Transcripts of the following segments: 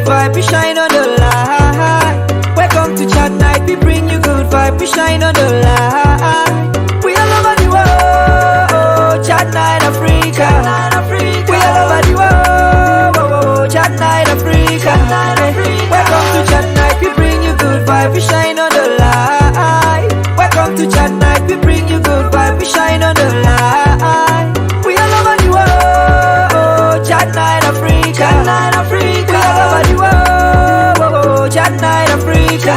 vibe, we shine on the light. Welcome to chat night, we bring you good vibe, we shine on the light. We all over the world, chat night Africa. We all over the world, chat night Africa. Welcome to chat night, we bring you good vibe, we shine on the light. Welcome to chat night, we bring you good vibe, we shine on the light. We all over the world, chat night Africa. We all over the world, chat night Africa.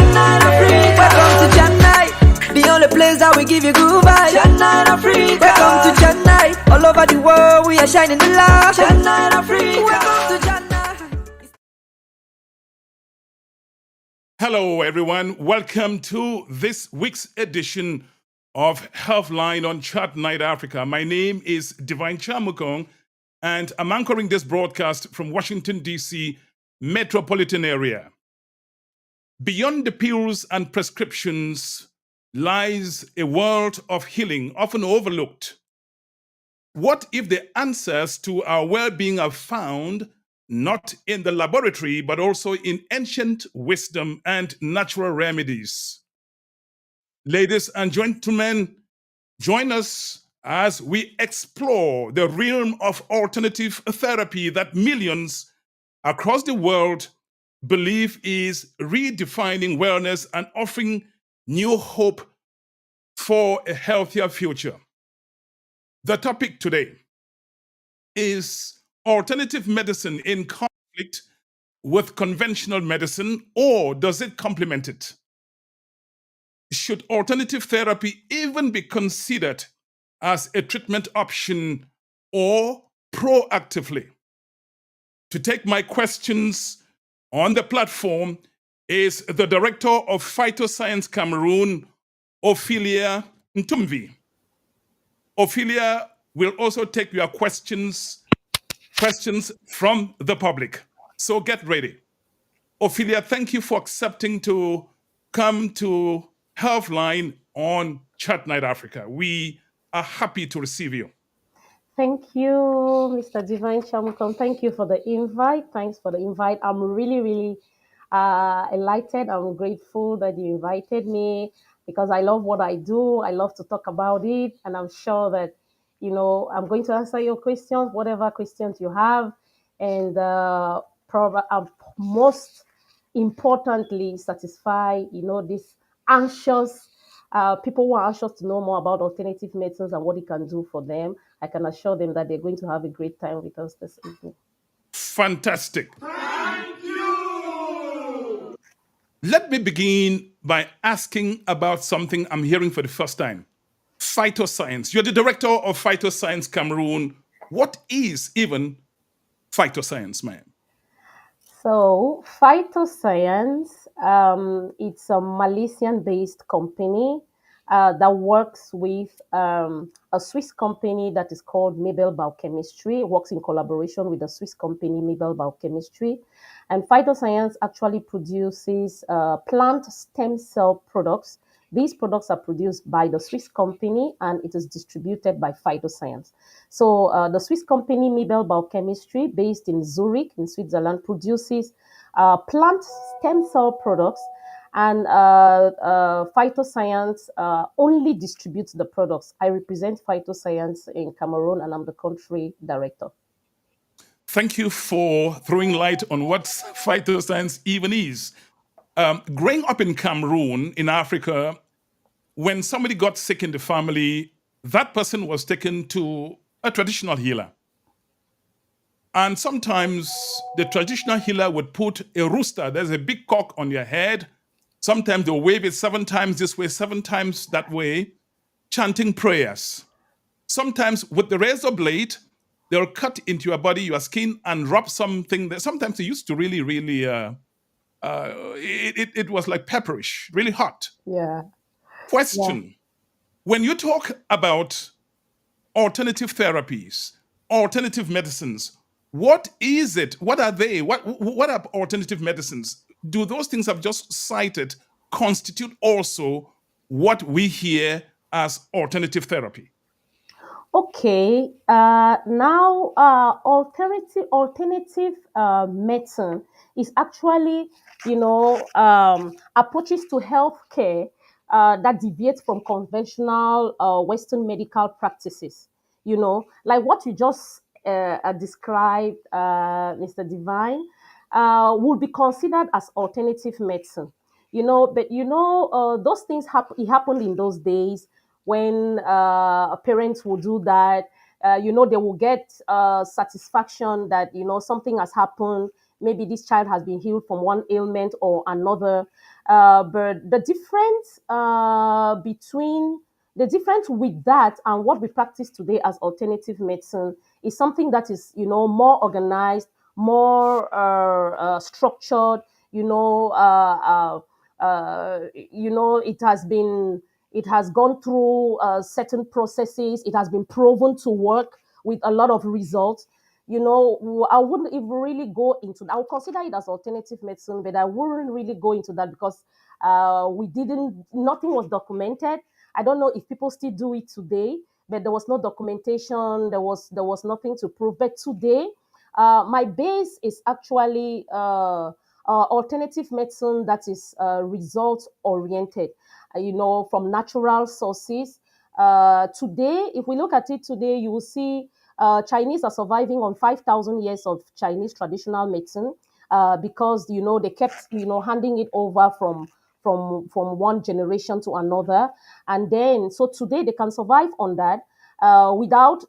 Welcome to chat night, the only place that we give you good vibe. Chat night Africa. Welcome to chat night, all over the world we are shining the light. Chat night Africa. Welcome to chat night. Hello, everyone. Welcome to this week's edition of Healthline on Chat Night Africa. My name is Divine Chamukong, and I'm anchoring this broadcast from Washington, D.C. metropolitan area. Beyond the pills and prescriptions lies a world of healing, often overlooked. What if the answers to our well-being are found not in the laboratory, but also in ancient wisdom and natural remedies? Ladies and gentlemen, join us as we explore the realm of alternative therapy that millions across the world believe is redefining wellness and offering new hope for a healthier future. The topic today is alternative medicine in conflict with conventional medicine, or does it complement it? Should alternative therapy even be considered as a treatment option or proactively? To take my questions on the platform is the Director of Phytoscience Cameroon, Ophelia Ntumvi. Ophelia will also take your questions from the public. So get ready. Ophelia, thank you for accepting to come to Healthline on Chat Night Africa. We are happy to receive you. Thank you, Mr. Divine Chamukon. Thank you for the invite. Thanks for the invite. I'm really elated. I'm grateful that you invited me because I love what I do. I love to talk about it. And I'm sure that, I'm going to answer your questions, whatever questions you have. And most importantly, satisfy, this anxious people who are anxious to know more about alternative medicines and what it can do for them. I can assure them that they're going to have a great time with us this evening. Fantastic. Thank you. Let me begin by asking about something I'm hearing for the first time. Phytoscience. You're the Director of Phytoscience Cameroon. What is even phytoscience, ma'am? So, Phytoscience, it's a Malaysian-based company that works with a Swiss company that is called Mabel Biochemistry. It works in collaboration with the Swiss company Mabel Biochemistry. And Phytoscience actually produces plant stem cell products. These products are produced by the Swiss company and it is distributed by Phytoscience. So the Swiss company Mabel Biochemistry, based in Zurich in Switzerland, produces plant stem cell products, and Phytoscience only distributes the products. I represent Phytoscience in Cameroon and I'm the country director. Thank you for throwing light on what phytoscience even is. Growing up in Cameroon, in Africa, when somebody got sick in the family, that person was taken to a traditional healer. And sometimes the traditional healer would put a rooster, there's a big cock on your head. Sometimes they'll wave it 7 times this way, 7 times that way, chanting prayers. Sometimes with the razor blade, they'll cut into your body, your skin, and rub something that sometimes they used to really, it was like pepperish, really hot. Yeah. Question. Yeah. When you talk about alternative therapies, alternative medicines, what is it? What are they? What are alternative medicines? Do those things I've just cited constitute also what we hear as alternative therapy? Okay, now alternative medicine is actually, approaches to healthcare that deviates from conventional Western medical practices. Like what you just described, Mr. Divine, would be considered as alternative medicine. But those things happen. It happened in those days when parents will do that. They will get satisfaction that something has happened. Maybe this child has been healed from one ailment or another. But the difference with that and what we practice today as alternative medicine is something that is more organized, more structured. You know, it has gone through certain processes. It has been proven to work with a lot of results. I wouldn't even really go into that. I would consider it as alternative medicine, but I wouldn't really go into that because nothing was documented. I don't know if people still do it today, but there was no documentation. There was nothing to prove. But today, my base is actually alternative medicine that is result oriented, from natural sources. Today, if we look at it today, you will see Chinese are surviving on 5,000 years of Chinese traditional medicine because they kept handing it over from one generation to another, and then so today they can survive on that without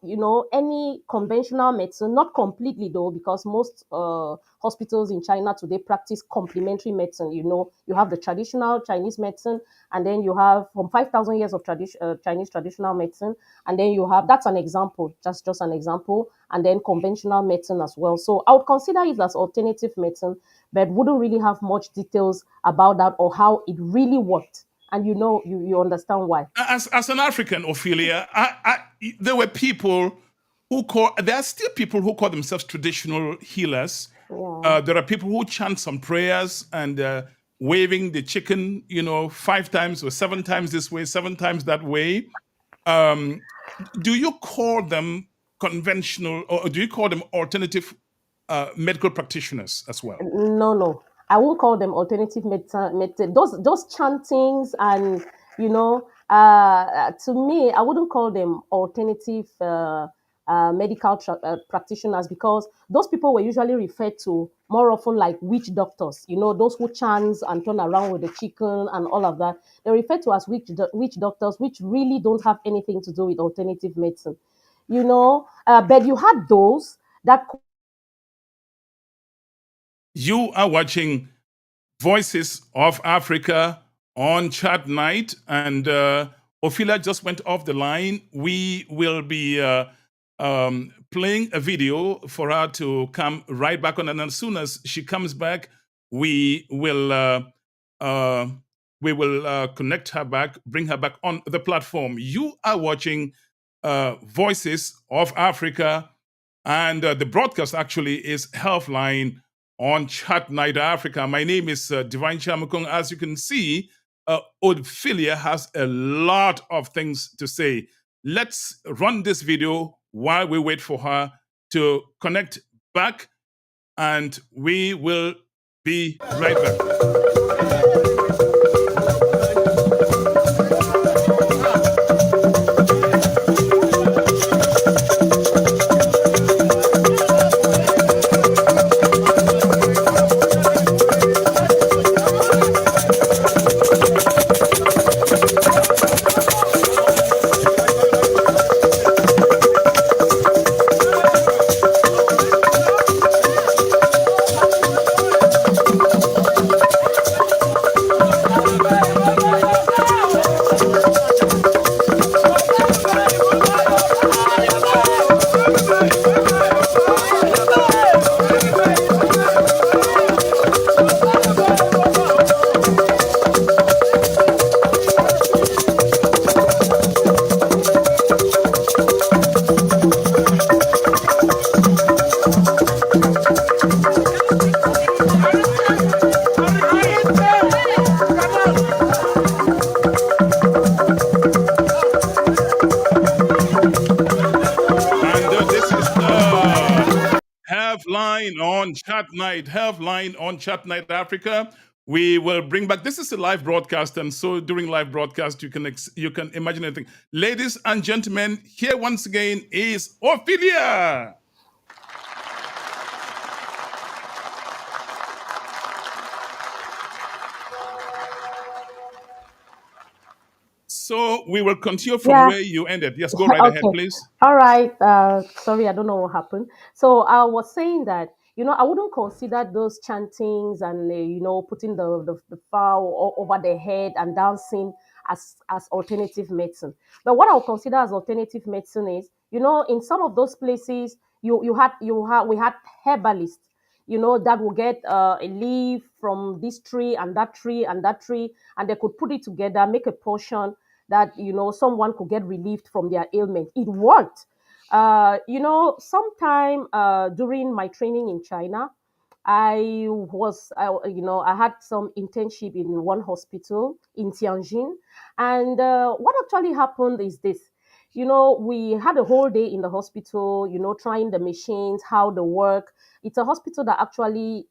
any conventional medicine. Not completely though, because most hospitals in China today practice complementary medicine. You have the traditional Chinese medicine, and then you have from 5,000 years of Chinese traditional medicine, and then you have, that's an example, just an example, and then conventional medicine as well. So I would consider it as alternative medicine, but wouldn't really have much details about that or how it really worked. And you understand why. As an African, Ophelia, there were people there are still people who call themselves traditional healers. Yeah. There are people who chant some prayers and waving the chicken, 5 times or 7 times this way, 7 times that way. Do you call them conventional, or do you call them alternative medical practitioners as well? No. I will call them alternative medicine. Those chantings and to me, I wouldn't call them alternative medical practitioners, because those people were usually referred to more often like witch doctors. Those who chant and turn around with the chicken and all of that. They're referred to as witch doctors, which really don't have anything to do with alternative medicine. But you had those that. You are watching Voices of Africa on Chat Night, and Ophelia just went off the line. We will be playing a video for her to come right back on, and as soon as she comes back, we will connect her back, bring her back on the platform. You are watching Voices of Africa, and the broadcast actually is Healthline on Chat Night Africa. My name is Divine Chamukong. As you can see, Ophelia has a lot of things to say. Let's run this video while we wait for her to connect back, and we will be right back. Chat Night, Healthline on Chat Night Africa. We will bring back. This is a live broadcast, and so during live broadcast, you can imagine anything. Ladies and gentlemen, here once again is Ophelia. So we will continue from Yeah. where you ended. Yes, go right ahead, Okay. please. All right. Sorry, I don't know what happened. So I was saying that, I wouldn't consider those chantings and, putting the fowl over the head and dancing as alternative medicine. But what I would consider as alternative medicine is, in some of those places, we had herbalists, that will get a leaf from this tree and that tree and that tree, and they could put it together, make a potion that someone could get relieved from their ailment. It worked. Sometime during my training in China, I had some internship in one hospital in Tianjin, and what actually happened is this. We had a whole day in the hospital, trying the machines, how they work. It's a hospital that actually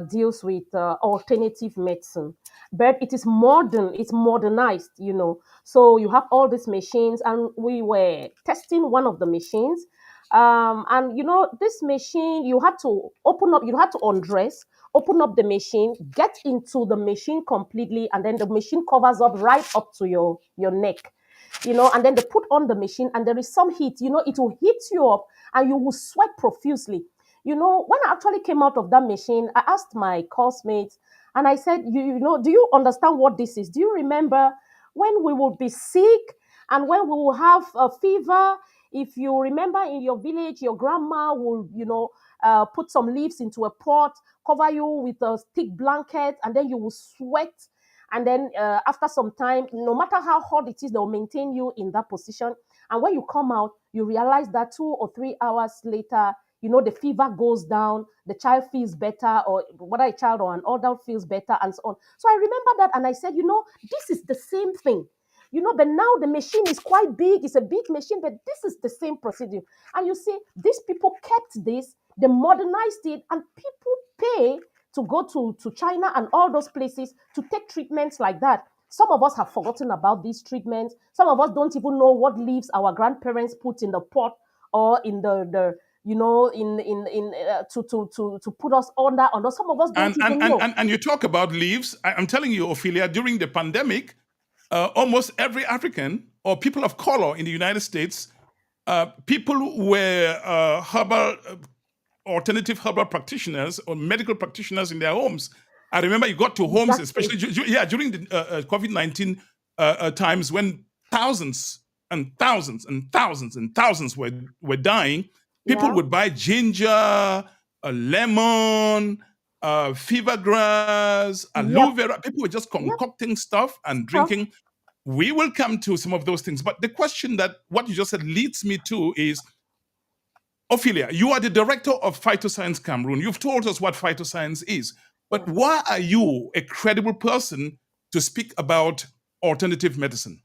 deals with alternative medicine, but it is modern, it's modernized, so you have all these machines, and we were testing one of the machines. And this machine, you had to open up, you had to undress, open up the machine, get into the machine completely, and then the machine covers up right up to your neck, and then they put on the machine, and there is some heat, it will heat you up, and you will sweat profusely. When I actually came out of that machine, I asked my classmates, and I said, do you understand what this is? Do you remember when we would be sick and when we will have a fever? If you remember in your village, your grandma will, put some leaves into a pot, cover you with a thick blanket, and then you will sweat. And then after some time, no matter how hot it is, they'll maintain you in that position. And when you come out, you realize that 2 or 3 hours later, the fever goes down, the child feels better, or whether a child or an adult feels better, and so on. So I remember that, and I said, this is the same thing. But now the machine is quite big, it's a big machine, but this is the same procedure. And you see, these people kept this, they modernized it, and people pay to go to China and all those places to take treatments like that. Some of us have forgotten about these treatments. Some of us don't even know what leaves our grandparents put in the pot or in the in to put us under. Some of us don't even know. And you talk about leaves. I'm telling you, Ophelia, during the pandemic, almost every African or people of color in the United States, people who were alternative herbal practitioners or medical practitioners in their homes. I remember you got to homes, Exactly. especially during the COVID-19 times when thousands and thousands and thousands and thousands were dying. People Yeah. would buy ginger, a lemon, fever grass, aloe Yep. vera. People were just Yep. concocting stuff and Stuff. drinking. We will come to some of those things. But the question that what you just said leads me to is, Ophelia, you are the director of Phytoscience Cameroon. You've told us what phytoscience is. But Yes. why are you a credible person to speak about alternative medicine?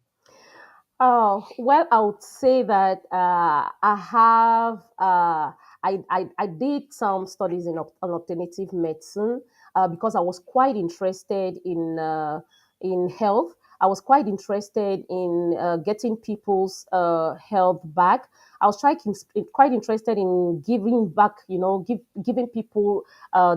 Oh, well, I would say that I have, I did some studies on alternative medicine because I was quite interested in health. I was quite interested in getting people's health back. I was quite interested in giving back, giving people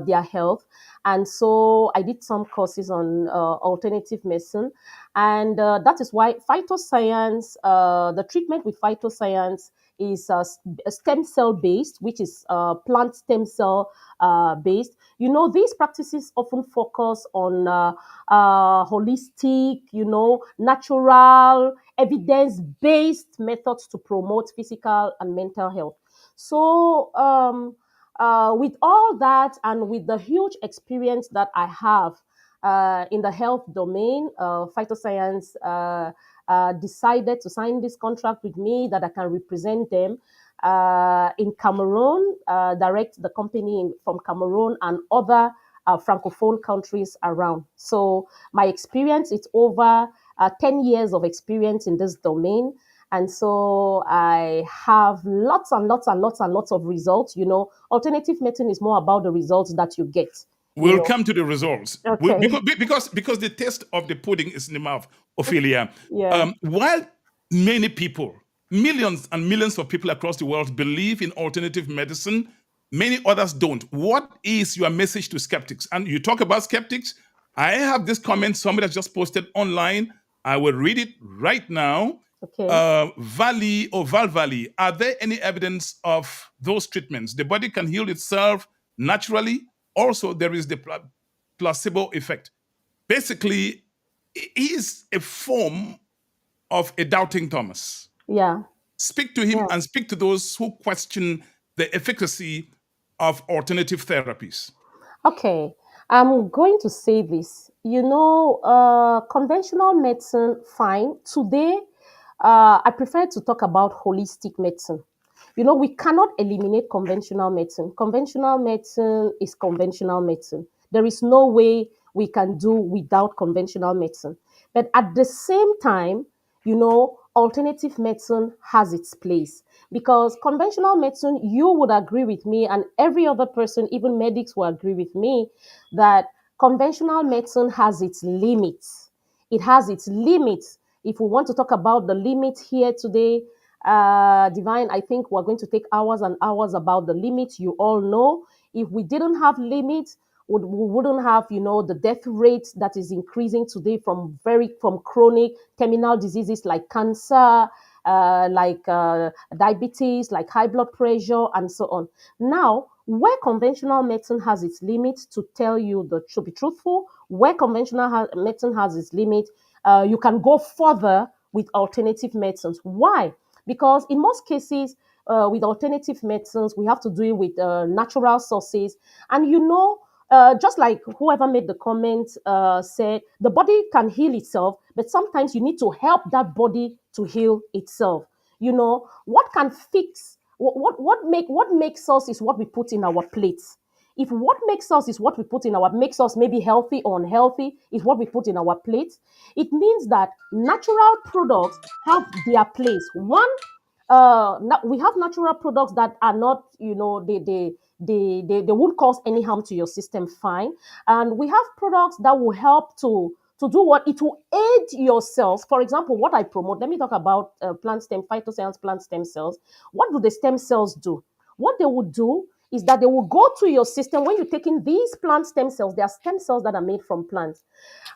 their health. And so I did some courses on alternative medicine. And that is why phytoscience, the treatment with phytoscience is stem cell based, which is plant stem cell based. These practices often focus on holistic, natural, evidence based methods to promote physical and mental health. So, with all that and with the huge experience that I have in the health domain, phytoscience decided to sign this contract with me that I can represent them in Cameroon, direct the company from Cameroon and other francophone countries around. So my experience is over 10 years of experience in this domain. And so I have lots and lots and lots and lots of results. Alternative medicine is more about the results that you get. We'll come to the results. Okay. Because the taste of the pudding is in the mouth, Ophelia. Yeah. While many people, millions and millions of people across the world believe in alternative medicine, many others don't. What is your message to skeptics? And you talk about skeptics. I have this comment somebody has just posted online. I will read it right now. Okay. Valley or Val Valley, are there any evidence of those treatments? The body can heal itself naturally. Also, there is the placebo effect. Basically, it is a form of a doubting Thomas. Yeah. Speak to him and speak to those who question the efficacy of alternative therapies. Okay. I'm going to say this. Conventional medicine, fine. Today, I prefer to talk about holistic medicine. We cannot eliminate conventional medicine. Conventional medicine is conventional medicine. There is no way we can do without conventional medicine. But at the same time, alternative medicine has its place, because conventional medicine, you would agree with me, and every other person, even medics, will agree with me that conventional medicine has its limits. It has its limits. If we want to talk about the limits here today, Divine, I think we're going to take hours and hours about the limits. You all know, if we didn't have limits, we wouldn't have, the death rate that is increasing today from chronic terminal diseases like cancer, like diabetes, like high blood pressure, and so on. Now, where conventional medicine has its limits, to tell you to be truthful, where conventional medicine has its limit, you can go further with alternative medicines. Why? Because in most cases, with alternative medicines, we have to deal with natural sources. And just like whoever made the comment said, the body can heal itself, but sometimes you need to help that body to heal itself. What can fix what makes us is what we put in our plates. If what makes us is what we put in our makes us maybe healthy or unhealthy is what we put in our plates, it means that natural products have their place. One, we have natural products that are not, they won't cause any harm to your system, fine. And we have products that will help to do what? It will aid your cells. For example, what I promote, let me talk about phytoscience plant stem cells. What do the stem cells do? What they will do is that they will go to your system. When you're taking these plant stem cells, they are stem cells that are made from plants.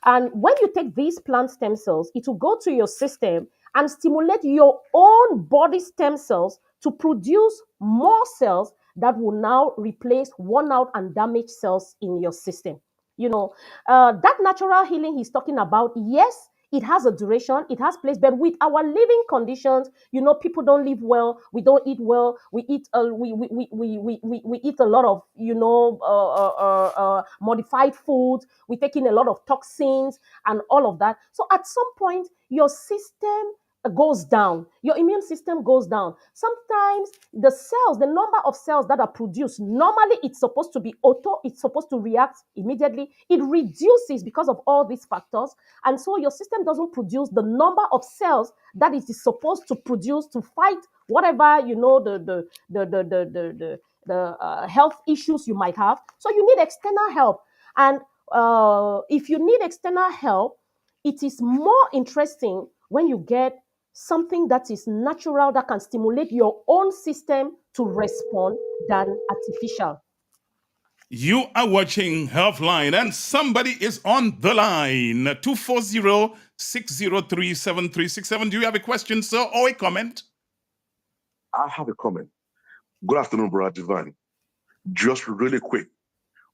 And when you take these plant stem cells, it will go to your system and stimulate your own body stem cells to produce more cells that will now replace worn out and damaged cells in your system. That natural healing he's talking about, yes, it has a duration, it has place, but with our living conditions, people don't live well, we don't eat well, we eat we eat a lot of modified foods, we take in a lot of toxins and all of that. So at some point, your system goes down, your immune system goes down. Sometimes the number of cells that are produced, normally it's supposed to be it's supposed to react immediately. It reduces because of all these factors, and so your system doesn't produce the number of cells that it is supposed to produce to fight whatever the health issues you might have. So you need external help, and if you need external help, it is more interesting when you get something that is natural, that can stimulate your own system to respond, than artificial. You are watching Healthline, and somebody is on the line. 240-603-7367. Do you have a question, sir, or a comment? I have a comment. Good afternoon, Brother Divine. Just really quick,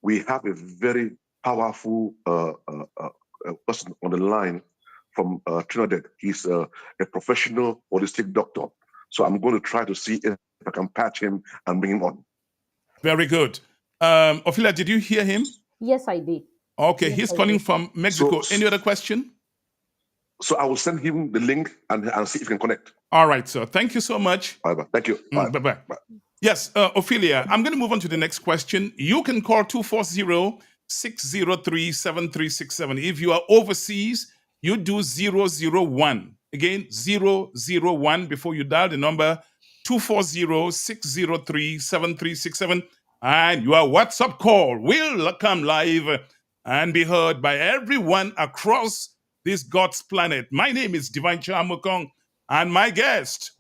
we have a very powerful person on the line from Trinidad. He's a professional holistic doctor. So I'm going to try to see if I can patch him and bring him on. Very good. Ophelia, did you hear him? Yes, I did. Okay, Yes, he's I calling did. from Mexico. Any other question? So I will send him the link and see if he can connect. All right, sir. Thank you so much. Bye-bye. Thank you. Bye. Bye-bye. Yes, Ophelia, I'm going to move on to the next question. You can call 240-603-7367. If you are overseas, you do 001. Again, 001 before you dial the number 240-603-7367. And your WhatsApp call will come live and be heard by everyone across this God's planet. My name is Divine Chamukong, and my guest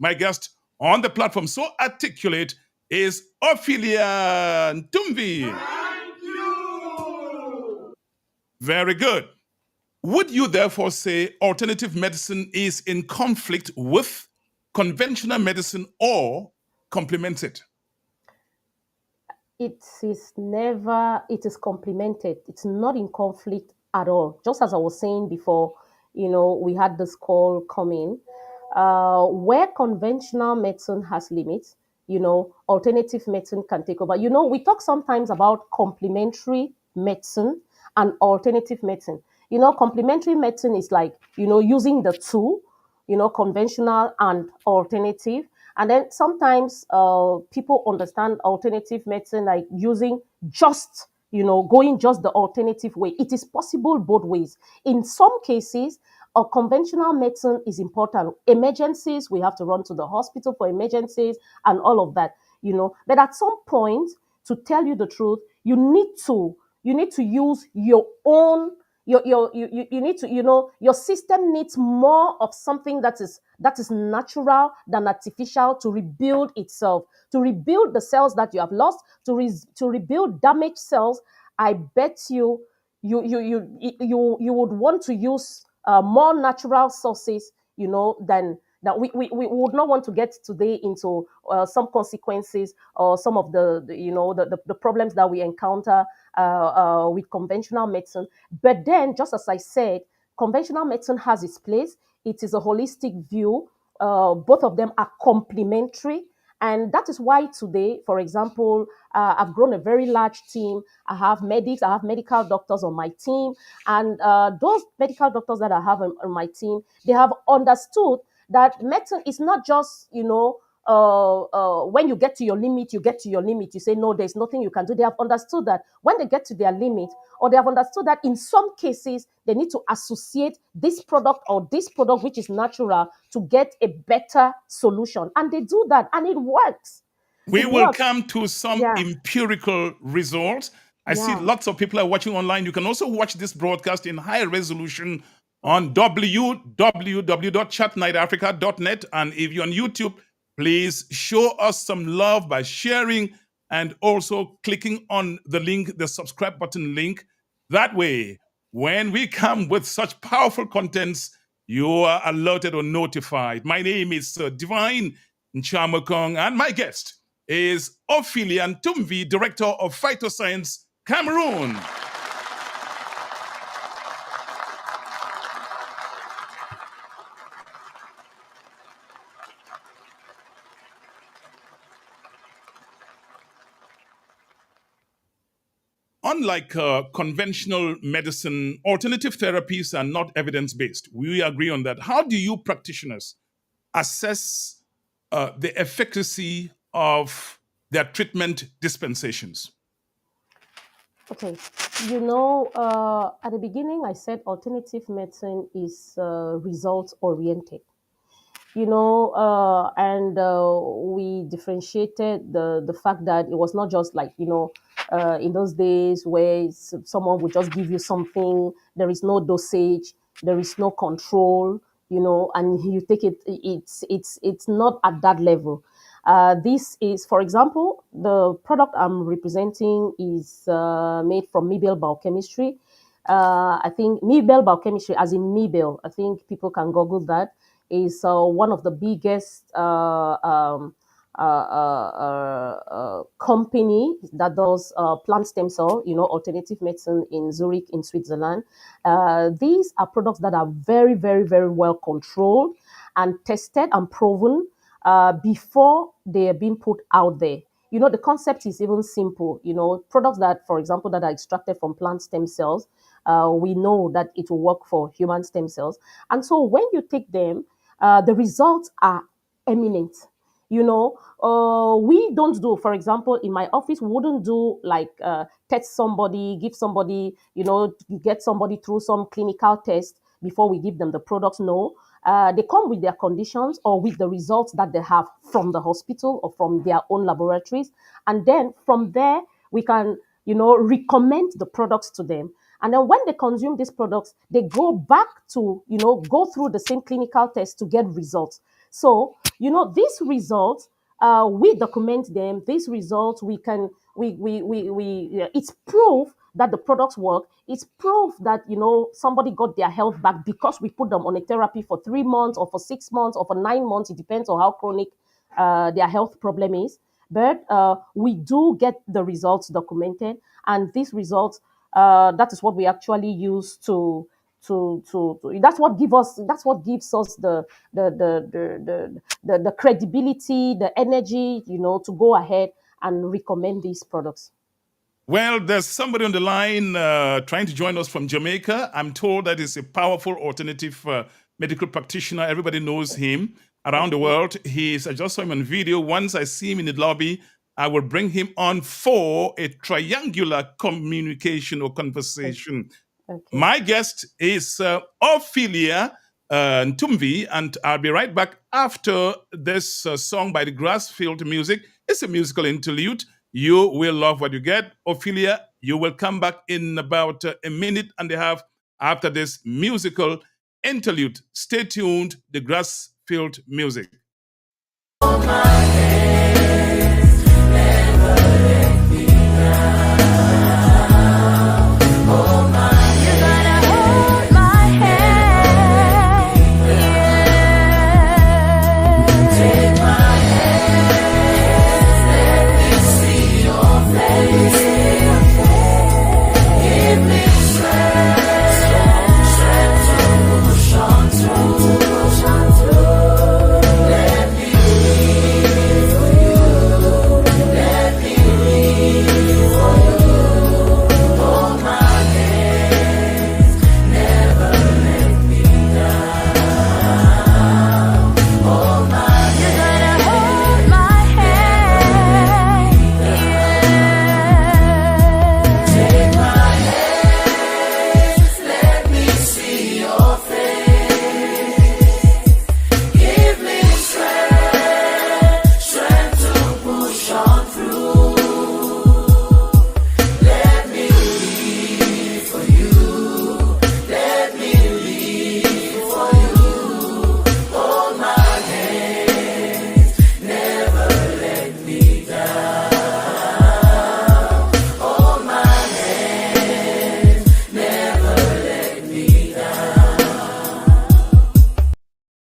on the platform, so articulate, is Ophelia Ntumvi. Very good. Would you therefore say alternative medicine is in conflict with conventional medicine or complements it? It is complemented. It's not in conflict at all. Just as I was saying before, we had this call coming. Where conventional medicine has limits, alternative medicine can take over. We talk sometimes about complementary medicine and alternative medicine. Complementary medicine is like, using the two, conventional and alternative. And then sometimes people understand alternative medicine like using just, going just the alternative way. It is possible both ways. In some cases, a conventional medicine is important. Emergencies, we have to run to the hospital for emergencies and all of that, But at some point, to tell you the truth, you need to use your own you need to your system needs more of something that is natural than artificial to rebuild itself, to rebuild the cells that you have lost, to rebuild damaged cells. I bet you would want to use more natural sources, than that. We would not want to get today into some consequences or some of the problems that we encounter with conventional medicine. But then, just as I said, conventional medicine has its place. It is a holistic view. Both of them are complementary. And that is why today, for example, I've grown a very large team. I have medics, I have medical doctors on my team. And those medical doctors that I have on my team, they have understood that medicine is not just, when you get to your limit, you get to your limit. You say, no, there's nothing you can do. They have understood that when they get to their limit, or they have understood that in some cases, they need to associate this product or this product, which is natural, to get a better solution. And they do that, and it works. We will come to some empirical results. I see lots of people are watching online. You can also watch this broadcast in high resolution on www.chatnightafrica.net. And if you're on YouTube, please show us some love by sharing and also clicking on the link, the subscribe button link. That way, when we come with such powerful contents, you are alerted or notified. My name is Divine Chamukong, and my guest is Ophelia Ntumvi, Director of Phytoscience, Cameroon. Unlike conventional medicine, alternative therapies are not evidence-based. We agree on that. How do you practitioners assess the efficacy of their treatment dispensations? Okay, at the beginning, I said alternative medicine is result-oriented. And we differentiated the fact that it was not just like, in those days where someone would just give you something, there is no dosage, there is no control, and you take it, it's not at that level. This is, for example, the product I'm representing is made from Mibel Biochemistry. I think Mibel Biochemistry, as in Mibel, I think people can Google that, is one of the biggest company that does plant stem cell, alternative medicine in Zurich, in Switzerland. These are products that are very, very, very well controlled and tested and proven before they are being put out there. The concept is even simple. Products that, for example, that are extracted from plant stem cells, we know that it will work for human stem cells. And so when you take them, the results are eminent. We don't do, for example, in my office, we wouldn't do like test somebody, give somebody, get somebody through some clinical test before we give them the products. No. they come with their conditions or with the results that they have from the hospital or from their own laboratories. And then from there, we can, recommend the products to them. And then when they consume these products, they go back to, go through the same clinical test to get results. So, these results, we document them. These results, we can, it's proof that the products work. It's proof that, somebody got their health back because we put them on a therapy for 3 months or for 6 months or for 9 months. It depends on how chronic their health problem is. But we do get the results documented, and these results, that is what we actually use that's what gives us the credibility, the energy, to go ahead and recommend these products. Well, there's somebody on the line trying to join us from Jamaica. I'm told that he's a powerful alternative medical practitioner. Everybody knows him around the world. I just saw him on video. Once I see him in the lobby, I will bring him on for a triangular communication or conversation. Okay. My guest is Ophelia Ntumvi, and I'll be right back after this song by the Grassfield Music. It's a musical interlude. You will love what you get. Ophelia, you will come back in about a minute and a half after this musical interlude. Stay tuned, the Grassfield Music.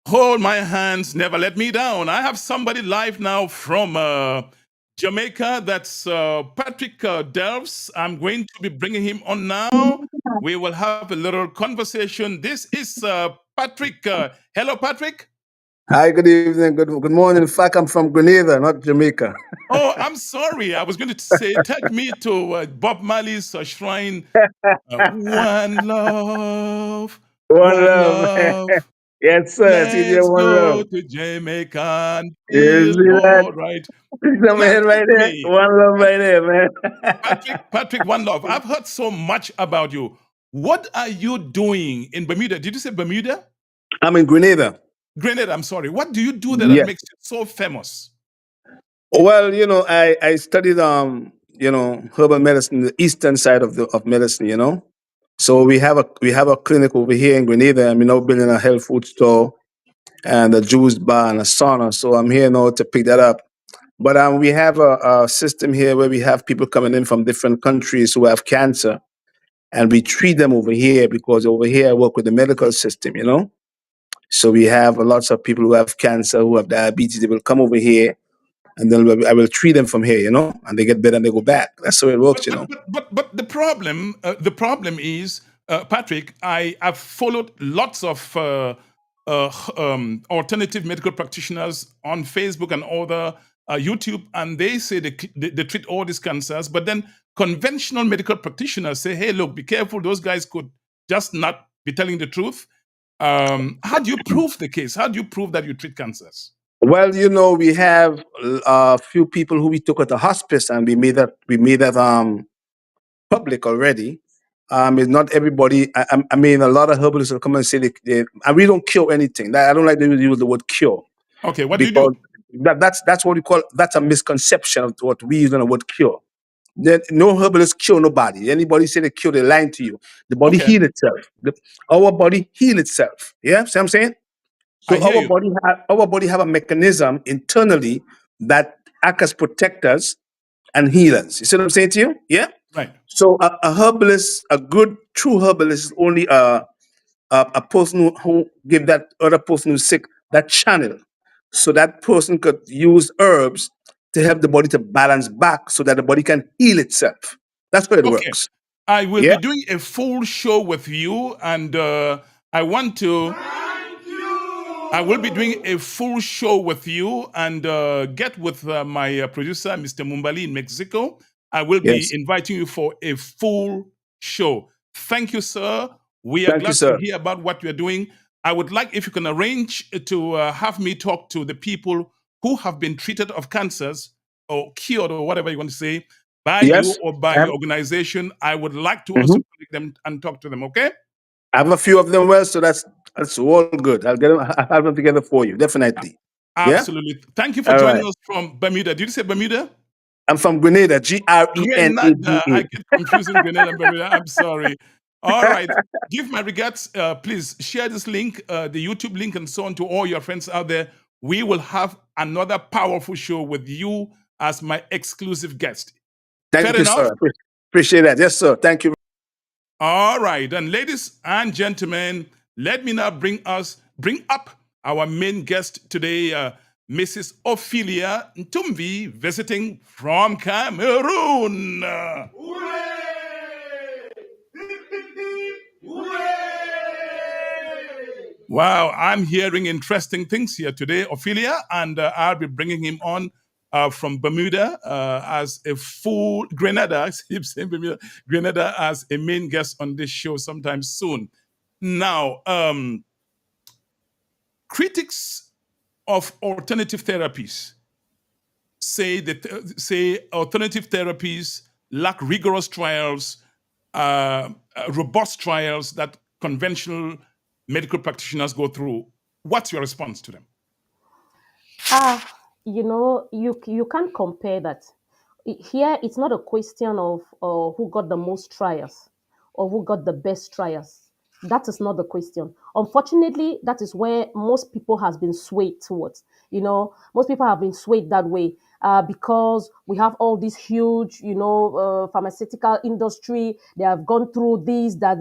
Hold my hands, never let me down. I have somebody live now from Jamaica. That's Patrick Delves. I'm going to be bringing him on now. We will have a little conversation. This is Patrick. Hello, Patrick. Hi, good evening, good morning. In fact, I'm from Grenada, not Jamaica. Oh, I'm sorry. I was going to say, take me to Bob Marley's shrine. One love. One love. Yes, sir. Let's one go love. to Jamaica and Is feel that all right. the man right there? Me. One love right there, man. Patrick, one love. I've heard so much about you. What are you doing in Bermuda? Did you say Bermuda? I'm in Grenada. Grenada, I'm sorry. What do you do there Yes. that makes you so famous? Well, I studied herbal medicine, the eastern side of medicine, So we have a clinic over here in Grenada, and we're now building a health food store and a juice bar and a sauna. So I'm here now to pick that up. But we have a system here where we have people coming in from different countries who have cancer, and we treat them over here because over here I work with the medical system. So we have lots of people who have cancer, who have diabetes. They will come over here, and then I will treat them from here, and they get better and they go back. That's how it works, But the problem is, Patrick, I've followed lots of alternative medical practitioners on Facebook and other YouTube, and they say they treat all these cancers, but then conventional medical practitioners say, hey, look, be careful, those guys could just not be telling the truth. How do you prove the case? How do you prove that you treat cancers? Well, we have a few people who we took at the hospice, and we made that public already. It's not everybody. I mean, a lot of herbalists will come and say and we don't cure anything. I don't like to use the word cure Okay, what do you do? because that's what we call, that's a misconception of what we use on the word cure. No herbalist cure nobody. Anybody say they cure, they're lying to you. The body Okay, heal itself. Our body heal itself. Yeah, see what I'm saying? I So hear you. our body have a mechanism internally that act as protectors and healers. You see what I'm saying to you? Yeah. Right. So a herbalist, a good true herbalist, is only a person who give that other person who's sick that channel, so that person could use herbs to help the body to balance back, so that the body can heal itself. That's how it Okay. works. I will Yeah. be doing a full show with you, and I want to. I will be doing a full show with you, and get with my producer, Mr. Mumbali in Mexico. I will be Yes. inviting you for a full show. Thank you, sir. We are Thank you, glad to sir. hear about what you're doing. I would like if you can arrange to have me talk to the people who have been treated of cancers or cured or whatever you want to say by you Yes. or by I have, your organization. I would like to also mhm. connect them and talk to them. Okay? I have a few of them. Well, so that's all good. I'll get them. I'll have them together for you. Definitely. Yeah. Absolutely. Thank you for All joining right. us from Bermuda. Did you say Bermuda? I'm from Grenada. Grenada. Grenada. I get confusing Grenada and Bermuda. I'm sorry. All right. Give my regards. Please share this link, the YouTube link, and so on to all your friends out there. We will have another powerful show with you as my exclusive guest. Thank Fair you, enough? sir. Appreciate that. Yes, sir. Thank you. All right. And ladies and gentlemen, let me now bring up our main guest today, Mrs. Ophelia Ntumbi, visiting from Cameroon. Wow, I'm hearing interesting things here today, Ophelia, and I'll be bringing him on from Bermuda as a full Grenada. I keep saying Bermuda, Grenada as a main guest on this show sometime soon. Now, critics of alternative therapies say alternative therapies lack rigorous trials, robust trials that conventional medical practitioners go through. What's your response to them? You can't compare that. Here, it's not a question of who got the most trials or who got the best trials. That is not the question. Unfortunately, that is where most people has been swayed towards. Most people have been swayed that way because we have all this huge, pharmaceutical industry. They have gone through this, that.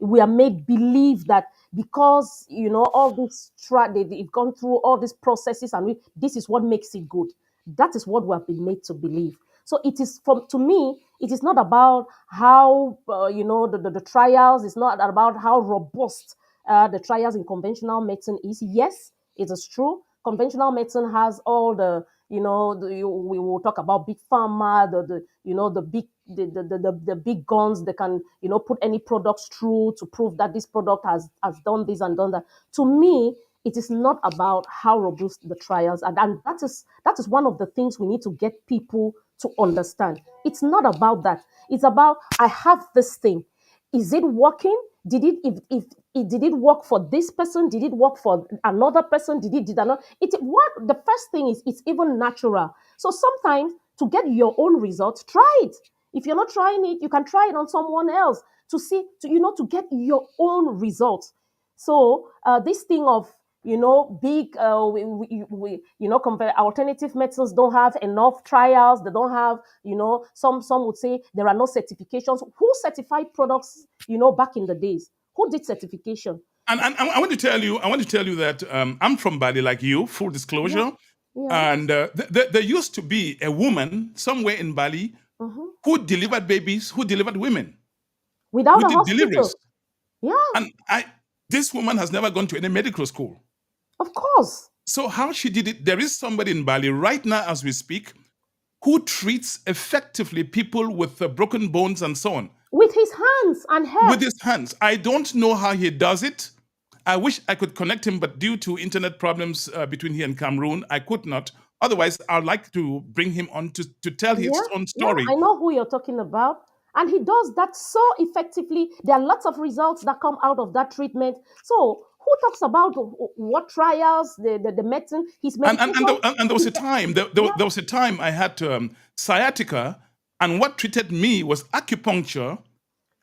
We are made believe that because all this they've gone through all these processes, and this is what makes it good. That is what we have been made to believe. So it is, to me, it is not about how the trials. It's not about how robust the trials in conventional medicine is. Yes, it is true. Conventional medicine has all the we will talk about big pharma, the big the big guns. They can put any products through to prove that this product has done this and done that. To me, it is not about how robust the trials are, and that is one of the things we need to get people to understand. It's not about that. It's about, I have this thing. Is it working? Did it work for this person? Did it work for another person? Did another? What the first thing is, it's even natural. So sometimes, to get your own results, try it. If you're not trying it, you can try it on someone else to see, to get your own results. So this thing of big compare alternative medicines don't have enough trials. They don't have, some would say there are no certifications. Who certified products back in the days? Who did certification? And I want to tell you that I'm from Bali, like you. Full disclosure. Yeah. And there used to be a woman somewhere in Bali Mhm. who delivered babies, who delivered women, Without who a did hospital. deliveries. Yeah, And this woman has never gone to any medical school. of course. So how she did it? There is somebody in Bali right now, as we speak, who treats effectively people with broken bones and so on With his hands and head. with his hands. I don't know how he does it. I wish I could connect him, but due to internet problems between here and Cameroon, I could not. Otherwise, I'd like to bring him on to tell his Yeah, own yeah, story. I know who you're talking about. And he does that so effectively. There are lots of results that come out of that treatment. So who talks about what trials, the medicine, his medication? And there was a time there was a time I had sciatica, and what treated me was acupuncture,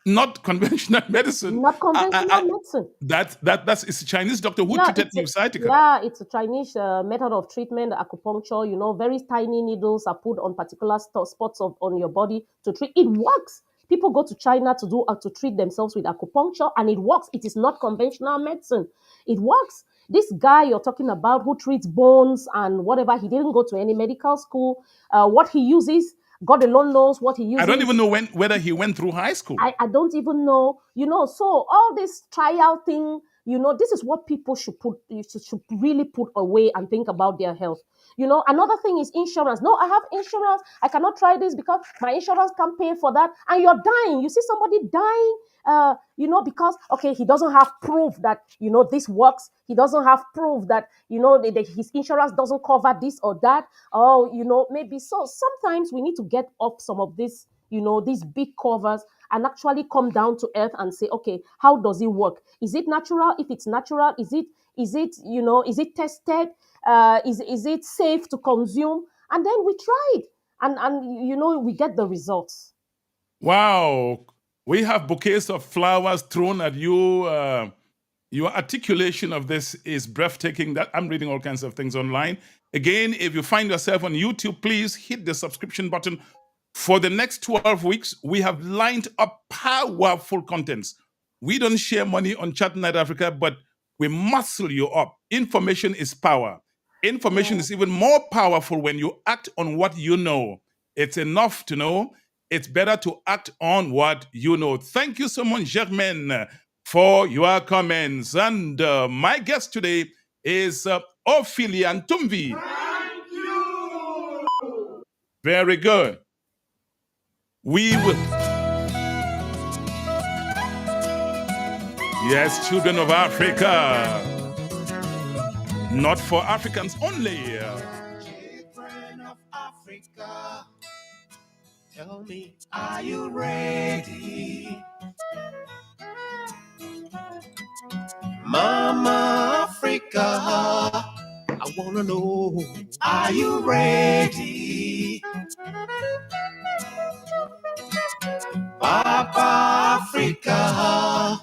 not conventional medicine. Not conventional medicine. That's it's a Chinese doctor who treated me with sciatica. Yeah, it's a Chinese method of treatment, acupuncture. You know, very tiny needles are put on particular spots on your body to treat. It works. People go to China to treat themselves with acupuncture, and it works. It is not conventional medicine. It works. This guy you're talking about who treats bones and whatever, he didn't go to any medical school. What he uses, God alone knows what he uses. I don't even know whether he went through high school. I don't even know. You know, so all this trial thing, you know, this is what people should really put away and think about their health. You know, another thing is insurance. No, I have insurance. I cannot try this because my insurance can't pay for that. And you're dying. You see somebody dying, you know, because, okay, he doesn't have proof that, you know, this works. He doesn't have proof that, you know, his insurance doesn't cover this or that. Oh, you know, maybe so. Sometimes we need to get off some of this, you know, these big covers and actually come down to earth and say, okay, how does it work? Is it natural? If it's natural, is it, you know, is it tested? Is it safe to consume? And then we try it, and you know, we get the results. Wow, we have bouquets of flowers thrown at you. Your articulation of this is breathtaking. That I'm reading all kinds of things online. Again, if you find yourself on YouTube, please hit the subscription button. For the next 12 weeks, we have lined up powerful contents. We don't share money on Chat Night Africa, but we muscle you up. Information is power. Information is even more powerful when you act on what you know. It's enough to know. It's better to act on what you know. Thank you so much, Germaine, for your comments. And my guest today is Ophelia Ntumvi. Thank you. Very good. We will. Yes, children of Africa. Not for Africans only. Children of Africa, tell me, are you ready? Mama Africa, I wanna know, are you ready? Papa Africa,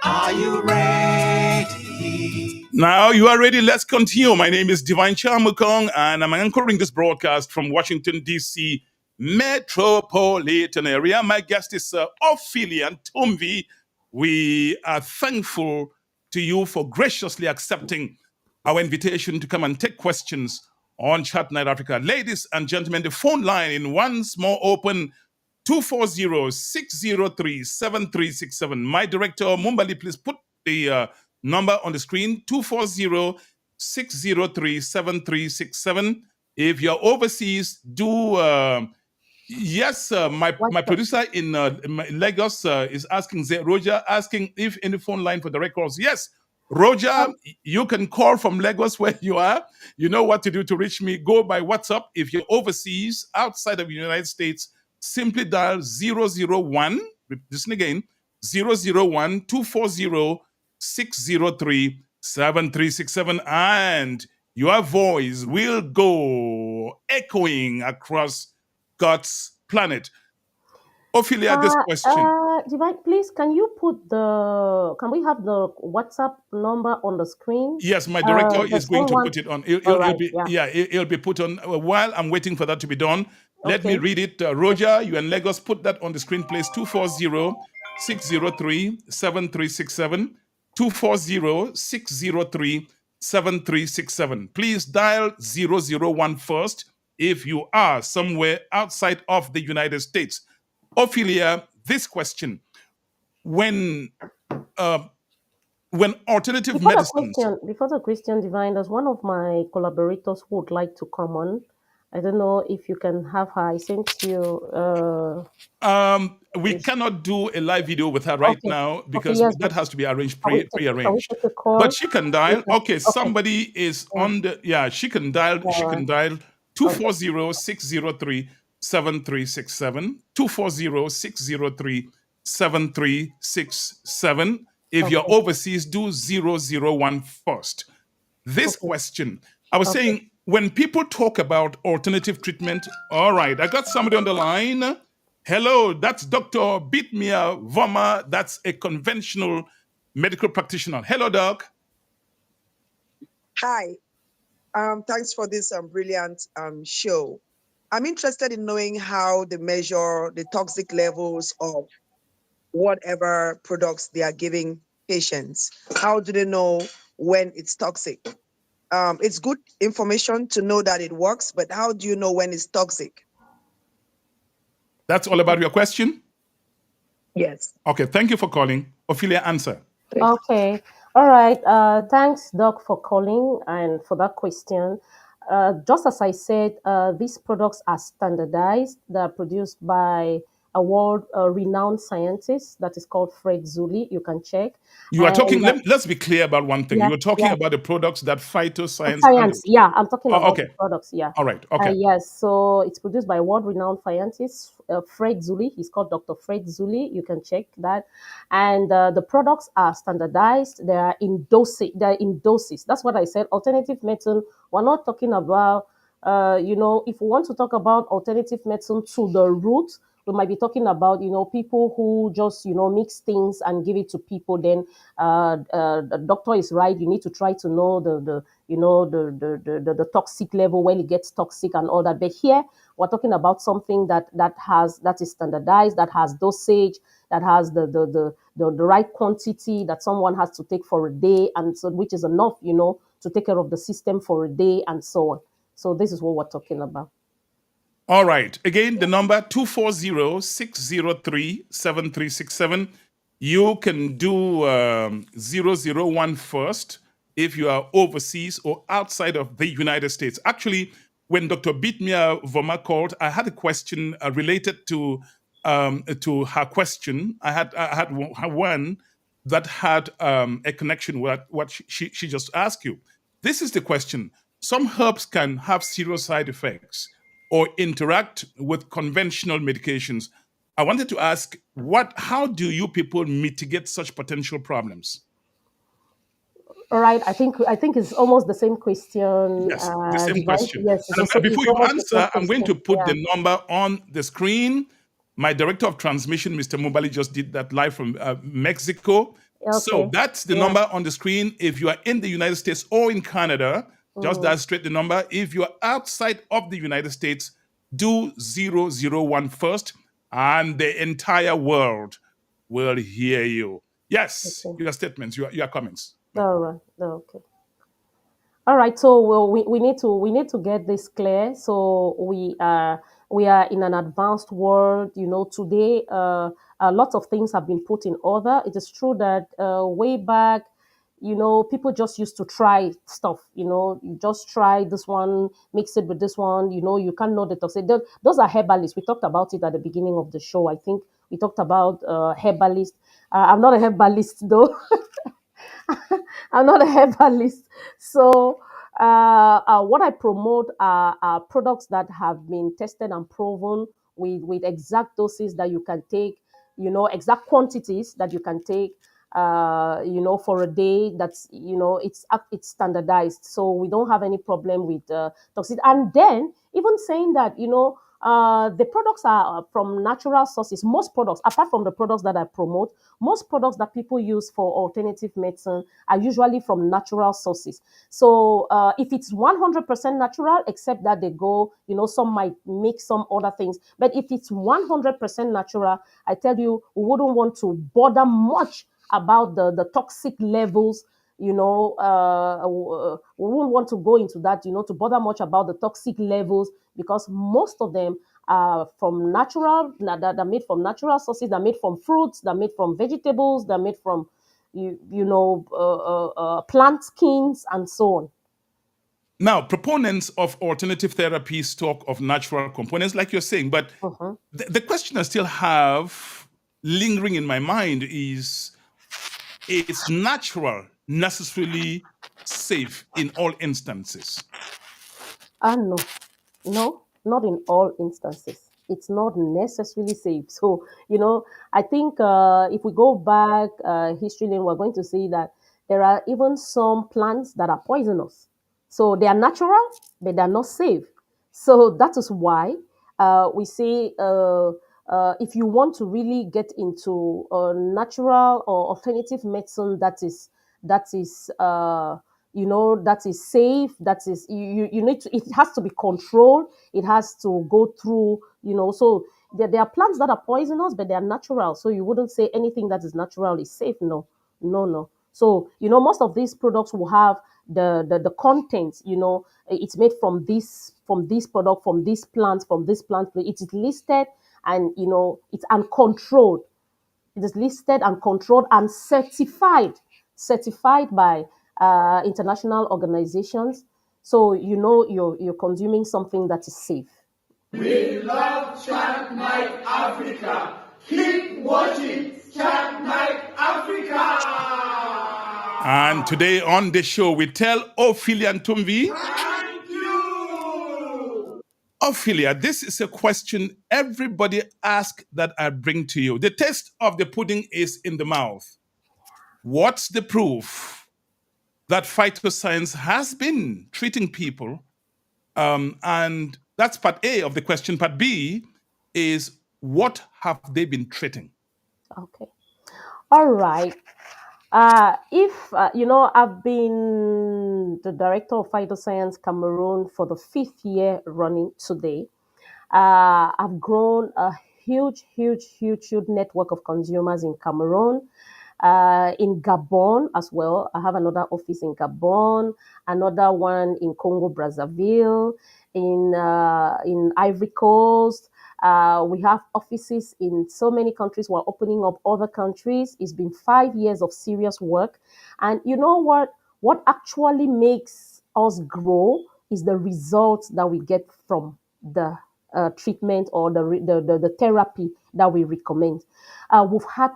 are you ready? Now you are ready. Let's continue. My name is Divine Chamukong, and I'm anchoring this broadcast from Washington, D.C. metropolitan area. My guest is Ophelia Ntumvi. We are thankful to you for graciously accepting our invitation to come and take questions on Chat Night Africa. Ladies and gentlemen, the phone line in once more open, 240-603-7367. My director, Mumbali, please put the number on the screen, 240-603-7367. If you're overseas, do... Yes, my producer in Lagos is asking, Roger, asking if any phone line for the records. Yes, Roger, you can call from Lagos where you are. You know what to do to reach me. Go by WhatsApp. If you're overseas, outside of the United States, simply dial 001, listen again, 001-240-603-7367, and your voice will go echoing across God's planet. Ophelia, this question. Divine, please, can we have the WhatsApp number on the screen? Yes, my director is going to put it on. It'll be put on while I'm waiting for that to be done. Let me read it. Roger, you and Lagos, put that on the screen, please. 240-603-7367. 240-603-7367. Please dial 001 first if you are somewhere outside of the United States. Ophelia, this question: when alternative medicines... Before the question, Divine, there's one of my collaborators who would like to come on. I don't know if you can have her. I sent you... we cannot do a live video with her right now because that has to be arranged, pre-arranged. But she can dial. Somebody is on the... Yeah, she can dial. She can dial 240-603 7367. 240-603-7367. If you're Okay. overseas, do 001 first. This Okay. question, I was Okay. saying, when people talk about alternative treatment, all right, I got somebody on the line. Hello, that's Dr. Bitmia Voma. That's a conventional medical practitioner. Hello, Doc. Hi. Thanks for this brilliant show. I'm interested in knowing how they measure the toxic levels of whatever products they are giving patients. How do they know when it's toxic? It's good information to know that it works, but how do you know when it's toxic? That's all about your question? Yes. Okay, thank you for calling. Ophelia, answer. Okay. All right. Thanks, Doc, for calling and for that question. Just as I said, these products are standardized. They're produced by a world renowned scientist that is called Fred Zuli. You can check. You are talking, And let's be clear about one thing. yeah, You are talking yeah. about the products that Phytoscience Science, yeah, I'm talking Oh, about okay. the products, yeah. All right. Okay. Yes, so it's produced by world-renowned scientist Fred Zuli. He's called Dr. Fred Zuli. You can check that. And the products are standardized. They are in dosage. They're in doses. That's what I said. Alternative medicine. We're not talking about, if we want to talk about alternative medicine to the root, we might be talking about people who just mix things and give it to people. Then the doctor is right. You need to try to know the toxic level, when it gets toxic and all that. But here we're talking about something that is standardized, that has dosage, that has the right quantity that someone has to take for a day, and so which is enough to take care of the system for a day and so on. So this is what we're talking about. All right. Again, the number 240-603-7367. You can do 001 first if you are overseas or outside of the United States. Actually, when Dr. Bitmia Voma called, I had a question related to her question. I had one that had a connection with what she just asked you. This is the question. Some herbs can have serious side effects or interact with conventional medications. I wanted to ask, how do you people mitigate such potential problems? All right, I think it's almost the same question. Yes, the same Divine. question. Yes, And before it's you almost the same answer, I'm going to question. put Yeah. the number on the screen. My director of transmission, Mr. Mubali, just did that live from Mexico. So Okay. that's the Yeah. number on the screen. If you are in the United States or in Canada, just dial straight the number. If you are outside of the United States, do 001 first, and the entire world will hear you. Yes, Okay. your statements, your comments. All right. Okay. All right. So we need to get this clear. So we are in an advanced world. Today a lot of things have been put in order. It is true that way back, people just used to try stuff. You just try this one, mix it with this one. You can't know the toxic. Those are herbalists. We talked about it at the beginning of the show. I think we talked about herbalist. I'm not a herbalist though. I'm not a herbalist. So, what I promote are products that have been tested and proven with exact doses that you can take, exact quantities that you can take, for a day. That's, it's standardized. So we don't have any problem with toxicity. And then even saying that, the products are from natural sources. Most products, apart from the products that I promote, most products that people use for alternative medicine are usually from natural sources. So if it's 100% natural, except that they go, some might make some other things. But if it's 100% natural, I tell you, we wouldn't want to bother much about the toxic levels. We wouldn't want to go into that, to bother much about the toxic levels, because most of them are from natural, that are made from natural sources, they're made from fruits, they're made from vegetables, they're made from plant skins and so on. Now, proponents of alternative therapies talk of natural components, like you're saying, but the question I still have lingering in my mind is natural necessarily safe in all instances? No, not in all instances. it's not necessarily safe. So, I think if we go back history lane, we're going to see that there are even some plants that are poisonous. So they are natural, but they're not safe. So that is why we say if you want to really get into natural or alternative medicine that is safe, that is you need to, it has to be controlled, it has to go through, so there are plants that are poisonous, but they are natural, so you wouldn't say anything that is natural is safe. No, no, no. So most of these products will have the content, it's made from this product, from this plant, it is listed, and it's uncontrolled. It is listed and controlled and certified by international organizations. So you're consuming something that is safe. Chat Night Africa. Keep watching Chat Night Africa. And today on the show, we tell Ophelia Ntumvi. Thank you. Ophelia, this is a question everybody asks that I bring to you. The taste of the pudding is in the mouth. What's the proof that phytoscience has been treating people? And that's part A of the question. Part B is, what have they been treating? Okay. All right. If I've been the director of Phytoscience Cameroon for the 5th year running today. I've grown a huge network of consumers in Cameroon, in Gabon as well. I have another office in Gabon, another one in Congo Brazzaville, in Ivory Coast. We have offices in so many countries. We're opening up other countries. It's been 5 years of serious work, and you know what? What actually makes us grow is the results that we get from the treatment or the therapy that we recommend. We've had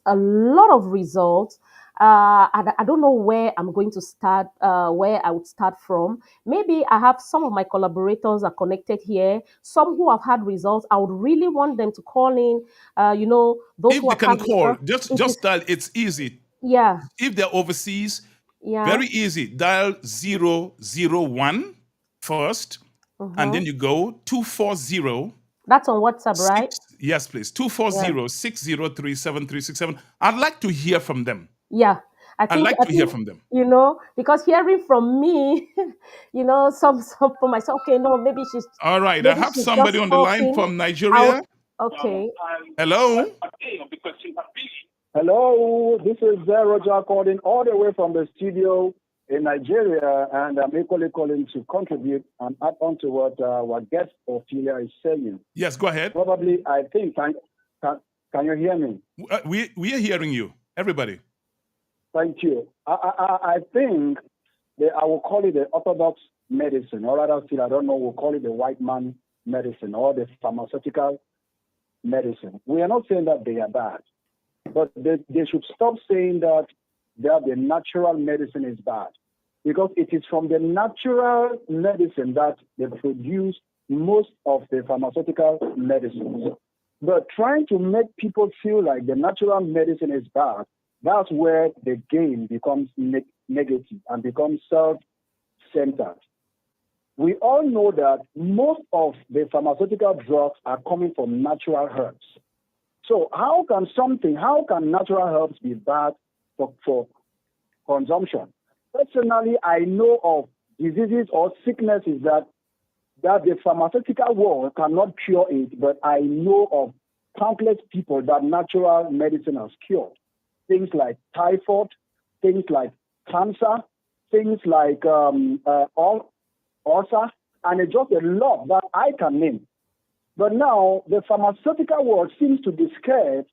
a lot of results. I don't know where I'm going to start, where I would start from. Maybe I have some of my collaborators are connected here, some who have had results. I would really want them to call in, those If who they have can had call, results. just dial, it's easy. Yeah, If they're overseas, yeah. very easy. Dial 001 first, and then you go 240. That's on WhatsApp, right? Yes, please. Yeah. 240-603-7367. I'd like to hear from them. Yeah, I'd like to hear from them. because hearing from me, some for myself. Okay, no, maybe she's. All right. I Maybe have she's somebody just on the line talking. from Nigeria. Okay. Hello. Hello, this is Roger calling all the way from the studio in Nigeria, and I'm equally calling to contribute and add on to what our guest Ophelia is saying. Yes, go ahead. Probably, I think, can you hear me? We are hearing you, everybody. Thank you. I think I will call it the orthodox medicine, or rather still, I don't know, we'll call it the white man medicine or the pharmaceutical medicine. We are not saying that they are bad, but they should stop saying that the natural medicine is bad, because it is from the natural medicine that they produce most of the pharmaceutical medicines. But trying to make people feel like the natural medicine is bad, that's where the game becomes negative and becomes self-centered. We all know that most of the pharmaceutical drugs are coming from natural herbs. So how can natural herbs be bad for consumption? Personally, I know of diseases or sicknesses that the pharmaceutical world cannot cure it, but I know of countless people that natural medicine has cured. Things like typhoid, things like cancer, things like ulcer, and it's just a lot that I can name. But now the pharmaceutical world seems to be scared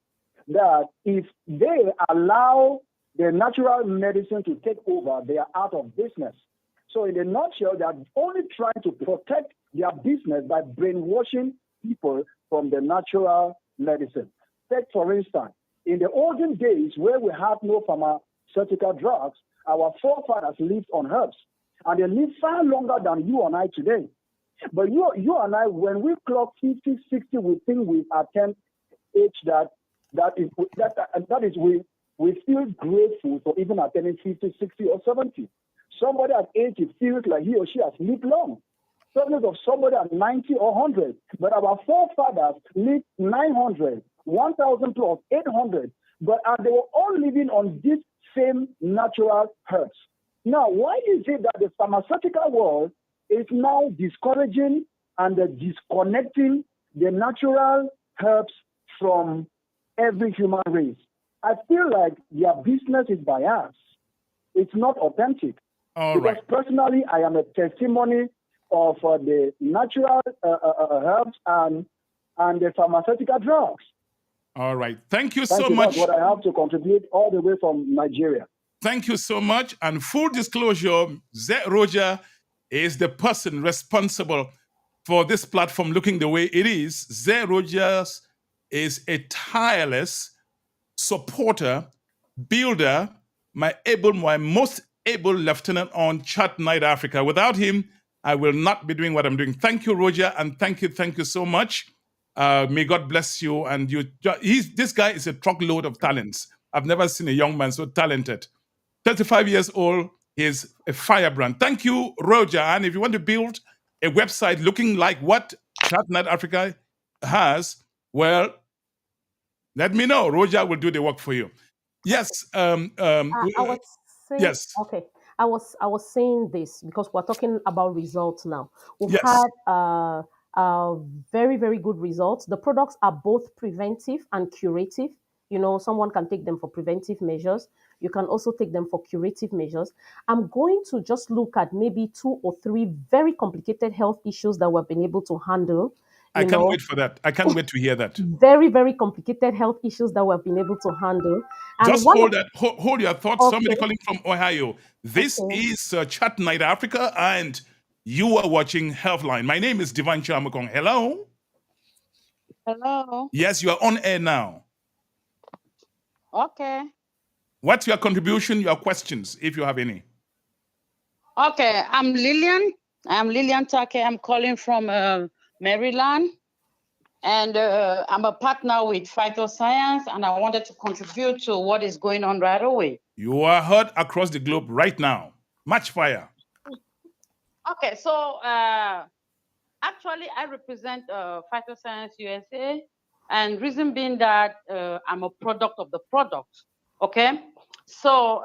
that if they allow the natural medicine to take over, they are out of business. So in a nutshell, they are only trying to protect their business by brainwashing people from the natural medicine. Take, for instance, in the olden days where we had no pharmaceutical drugs, our forefathers lived on herbs, and they lived far longer than you and I today. But you and I, when we clock 50, 60, we think we attain age that is we feel grateful for even attaining 50, 60, or 70. Somebody at 80 feels like he or she has lived long. Certainly of somebody at 90 or 100. But our forefathers lived 900, 1,000 plus 800. But they were all living on these same natural herbs. Now, why is it that the pharmaceutical world is now discouraging and disconnecting the natural herbs from every human race? I feel like their business is biased. It's not authentic. Because personally, I am a testimony of the natural herbs and the pharmaceutical drugs. All right. Thank you so much. That's what I have to contribute all the way from Nigeria. Thank you so much. And full disclosure, Zé Roger is the person responsible for this platform looking the way it is. Zé Rogers is a tireless supporter, builder, my most able lieutenant on Chat Night Africa. Without him, I will not be doing what I'm doing. Thank you, Roger, and thank you so much. May God bless you. And this guy is a truckload of talents. I've never seen a young man so talented. 35 years old, is a firebrand. Thank you, Roger. And if you want to build a website looking like what Chat Night Africa has, well, let me know. Roger will do the work for you. Yes. I was saying, yes. Okay. I was saying this because we're talking about results now. We've Yes. had very, very good results. The products are both preventive and curative. You know, someone can take them for preventive measures. You can also take them for curative measures. I'm going to just look at maybe 2 or 3 very complicated health issues that we've been able to handle. I can't wait for that. I can't wait to hear that. Very, very complicated health issues that we've been able to handle. And just hold that. Hold your thoughts. Okay. Somebody calling from Ohio. This is Chat Night Africa, and you are watching Healthline. My name is Divine Chamukong. Hello. Hello. Yes, you are on air now. Okay. What's your contribution, your questions, if you have any? Okay, I'm Lillian. I'm Lillian Take. I'm calling from Maryland. And I'm a partner with Phytoscience, and I wanted to contribute to what is going on right away. You are heard across the globe right now. Much fire. Okay, so actually I represent Phytoscience USA, and reason being that I'm a product of the product. Okay, so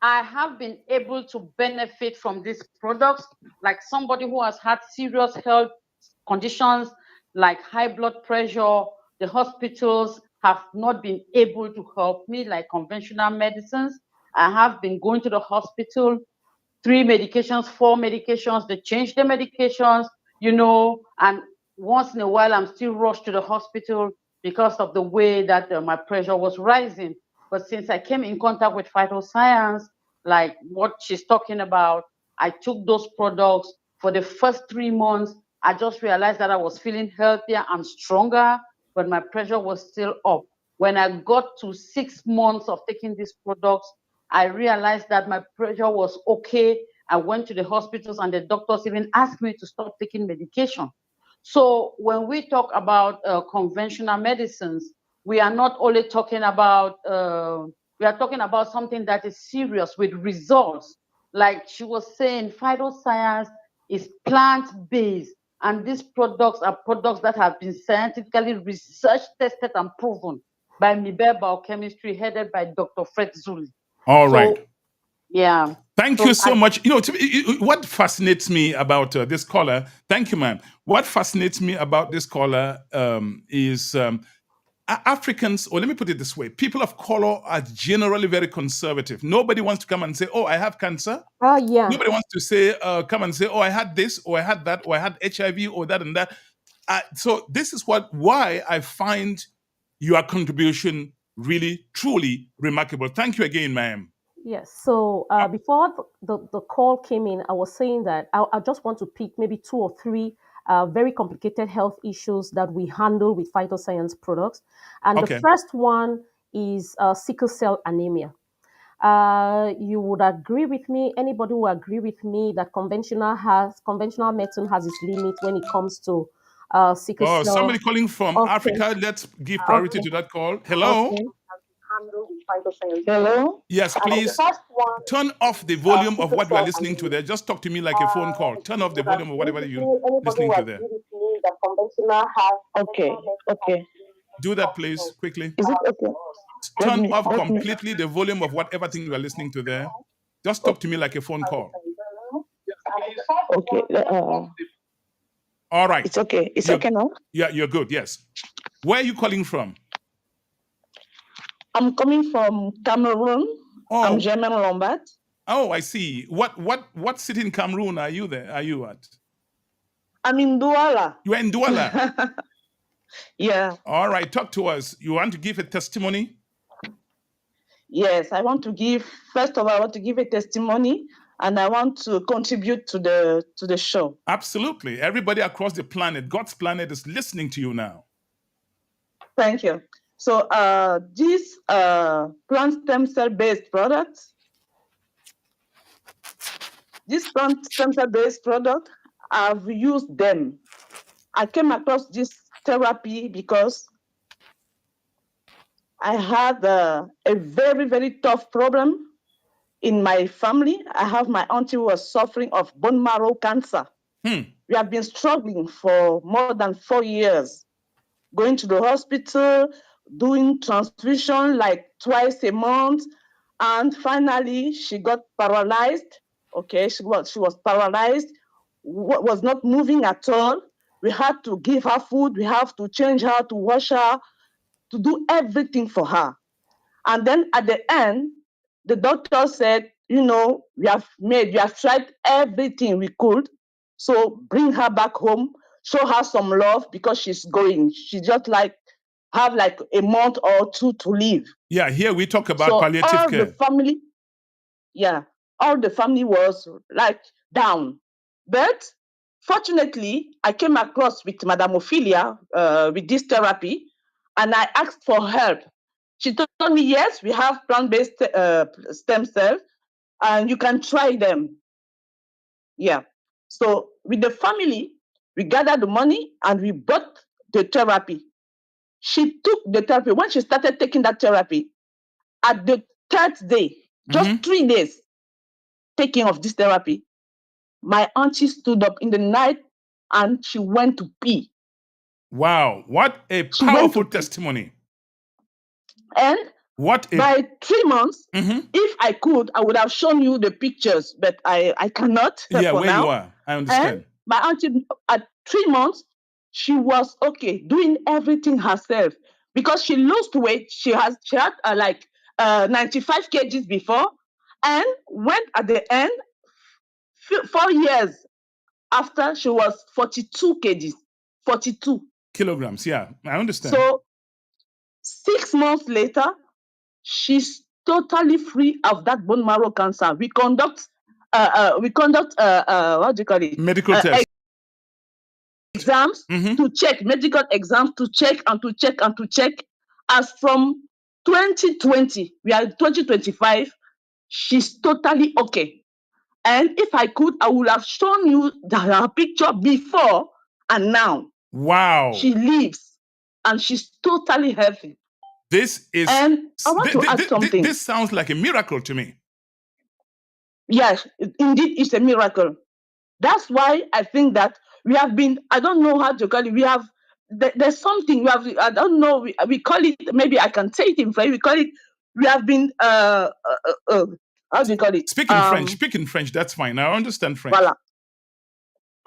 I have been able to benefit from these products, like somebody who has had serious health conditions like high blood pressure. The hospitals have not been able to help me like conventional medicines. I have been going to the hospital, 3 medications, 4 medications. They change the medications, you know, and once in a while I'm still rushed to the hospital because of the way that my pressure was rising. But since I came in contact with Phytoscience, like what she's talking about, I took those products for the first 3 months. I just realized that I was feeling healthier and stronger, but my pressure was still up. When I got to 6 months of taking these products, I realized that my pressure was okay. I went to the hospitals and the doctors even asked me to stop taking medication. So when we talk about conventional medicines, we are not only talking about, we are talking about something that is serious with results. Like she was saying, Phytoscience is plant-based, and these products are products that have been scientifically researched, tested, and proven by Miber Biochemistry, headed by Dr. Fred Zuli. All right. Yeah. Thank you so much. You know, what fascinates me about this caller, thank you, ma'am. What fascinates me about this caller is Africans, or let me put it this way, people of color are generally very conservative. Nobody wants to come and say, oh, I have cancer. Yeah. Nobody wants to say, come and say, oh, I had this, or I had that, or I had HIV, or that and that. So this is why I find your contribution really, truly remarkable. Thank you again, ma'am. Yes. So before the call came in, I was saying that I just want to pick maybe 2 or 3 very complicated health issues that we handle with Phytoscience products. And the first one is sickle cell anemia. You would agree with me. Anybody will agree with me that conventional medicine has its limit when it comes to sickle Oh, somebody cell. calling from Okay, Africa. Let's give priority okay, to that call. Hello? okay. Hello. Yes, The please first one turn is off the volume of sickle what we are cell listening to anemia. there. Just talk to me like a phone call. Turn off the Would volume of agree whatever with you're me. Anybody listening who to there. agree with me that conventional has okay, okay. Do that, please, quickly. Is it okay? Turn off completely the volume of whatever thing you are listening to there. Just talk to me like a phone call. Okay. All right. It's okay. It's You're, okay now. yeah, you're good. Yes. Where are you calling from? I'm coming from Cameroon. I'm Oh, German Lombard. oh, I see. What city in Cameroon are you there? Are you at? I'm in Douala. You are in Douala. Yeah. All right. Talk to us. You want to give a testimony? Yes, I want to give. First of all, I want to give a testimony, and I want to contribute to the show. Absolutely. Everybody across the planet, God's planet, is listening to you now. Thank you. So these plant stem cell based products, I've used them. I came across this therapy because I had a very, very tough problem in my family. I have my auntie who was suffering of bone marrow cancer. We have been struggling for more than 4 years, going to the hospital, doing transfusion like twice a month, and finally she got paralyzed. Okay, she was paralyzed, was not moving at all. We had to give her food, we have to change her, to wash her, to do everything for her. And then at the end, the doctor said, we have tried everything we could. So bring her back home, show her some love because she's going. She just have a month or two to live. Yeah, here we talk about palliative care. All the family was down. But fortunately, I came across with Madame Ophelia with this therapy, and I asked for help. She told me, yes, we have plant-based stem cells, and you can try them. Yeah. So with the family, we gathered the money and we bought the therapy. She took the therapy. When she started taking that therapy, at the third day, just 3 days taking of this therapy, my auntie stood up in the night and she went to pee. Wow, what a powerful testimony. And by 3 months, if I could, I would have shown you the pictures, but I cannot. Yeah, for where now. you are. I understand. And my auntie, at 3 months, she was okay, doing everything herself because she lost weight. She had 95 kgs before, and when at the end, 4 years after, she was 42 kgs. 42 kilograms. Yeah, I understand. So 6 months later, she's totally free of that bone marrow cancer. We conduct what do you call it? Medical tests. Exams to check, medical exams to check and to check and to check. As from 2020, we are 2025, she's totally okay. And if I could, I would have shown you her picture before and now. Wow. She lives and she's totally healthy. This is. And I want to add something. This sounds like a miracle to me. Yes, indeed, it's a miracle. That's why I think that we have been, I don't know how to call it, we have, there's something, we have, I don't know, we call it, maybe I can say it in French, we call it, we have been, how do you call it? Speak in French, that's fine. I understand French. Voilà.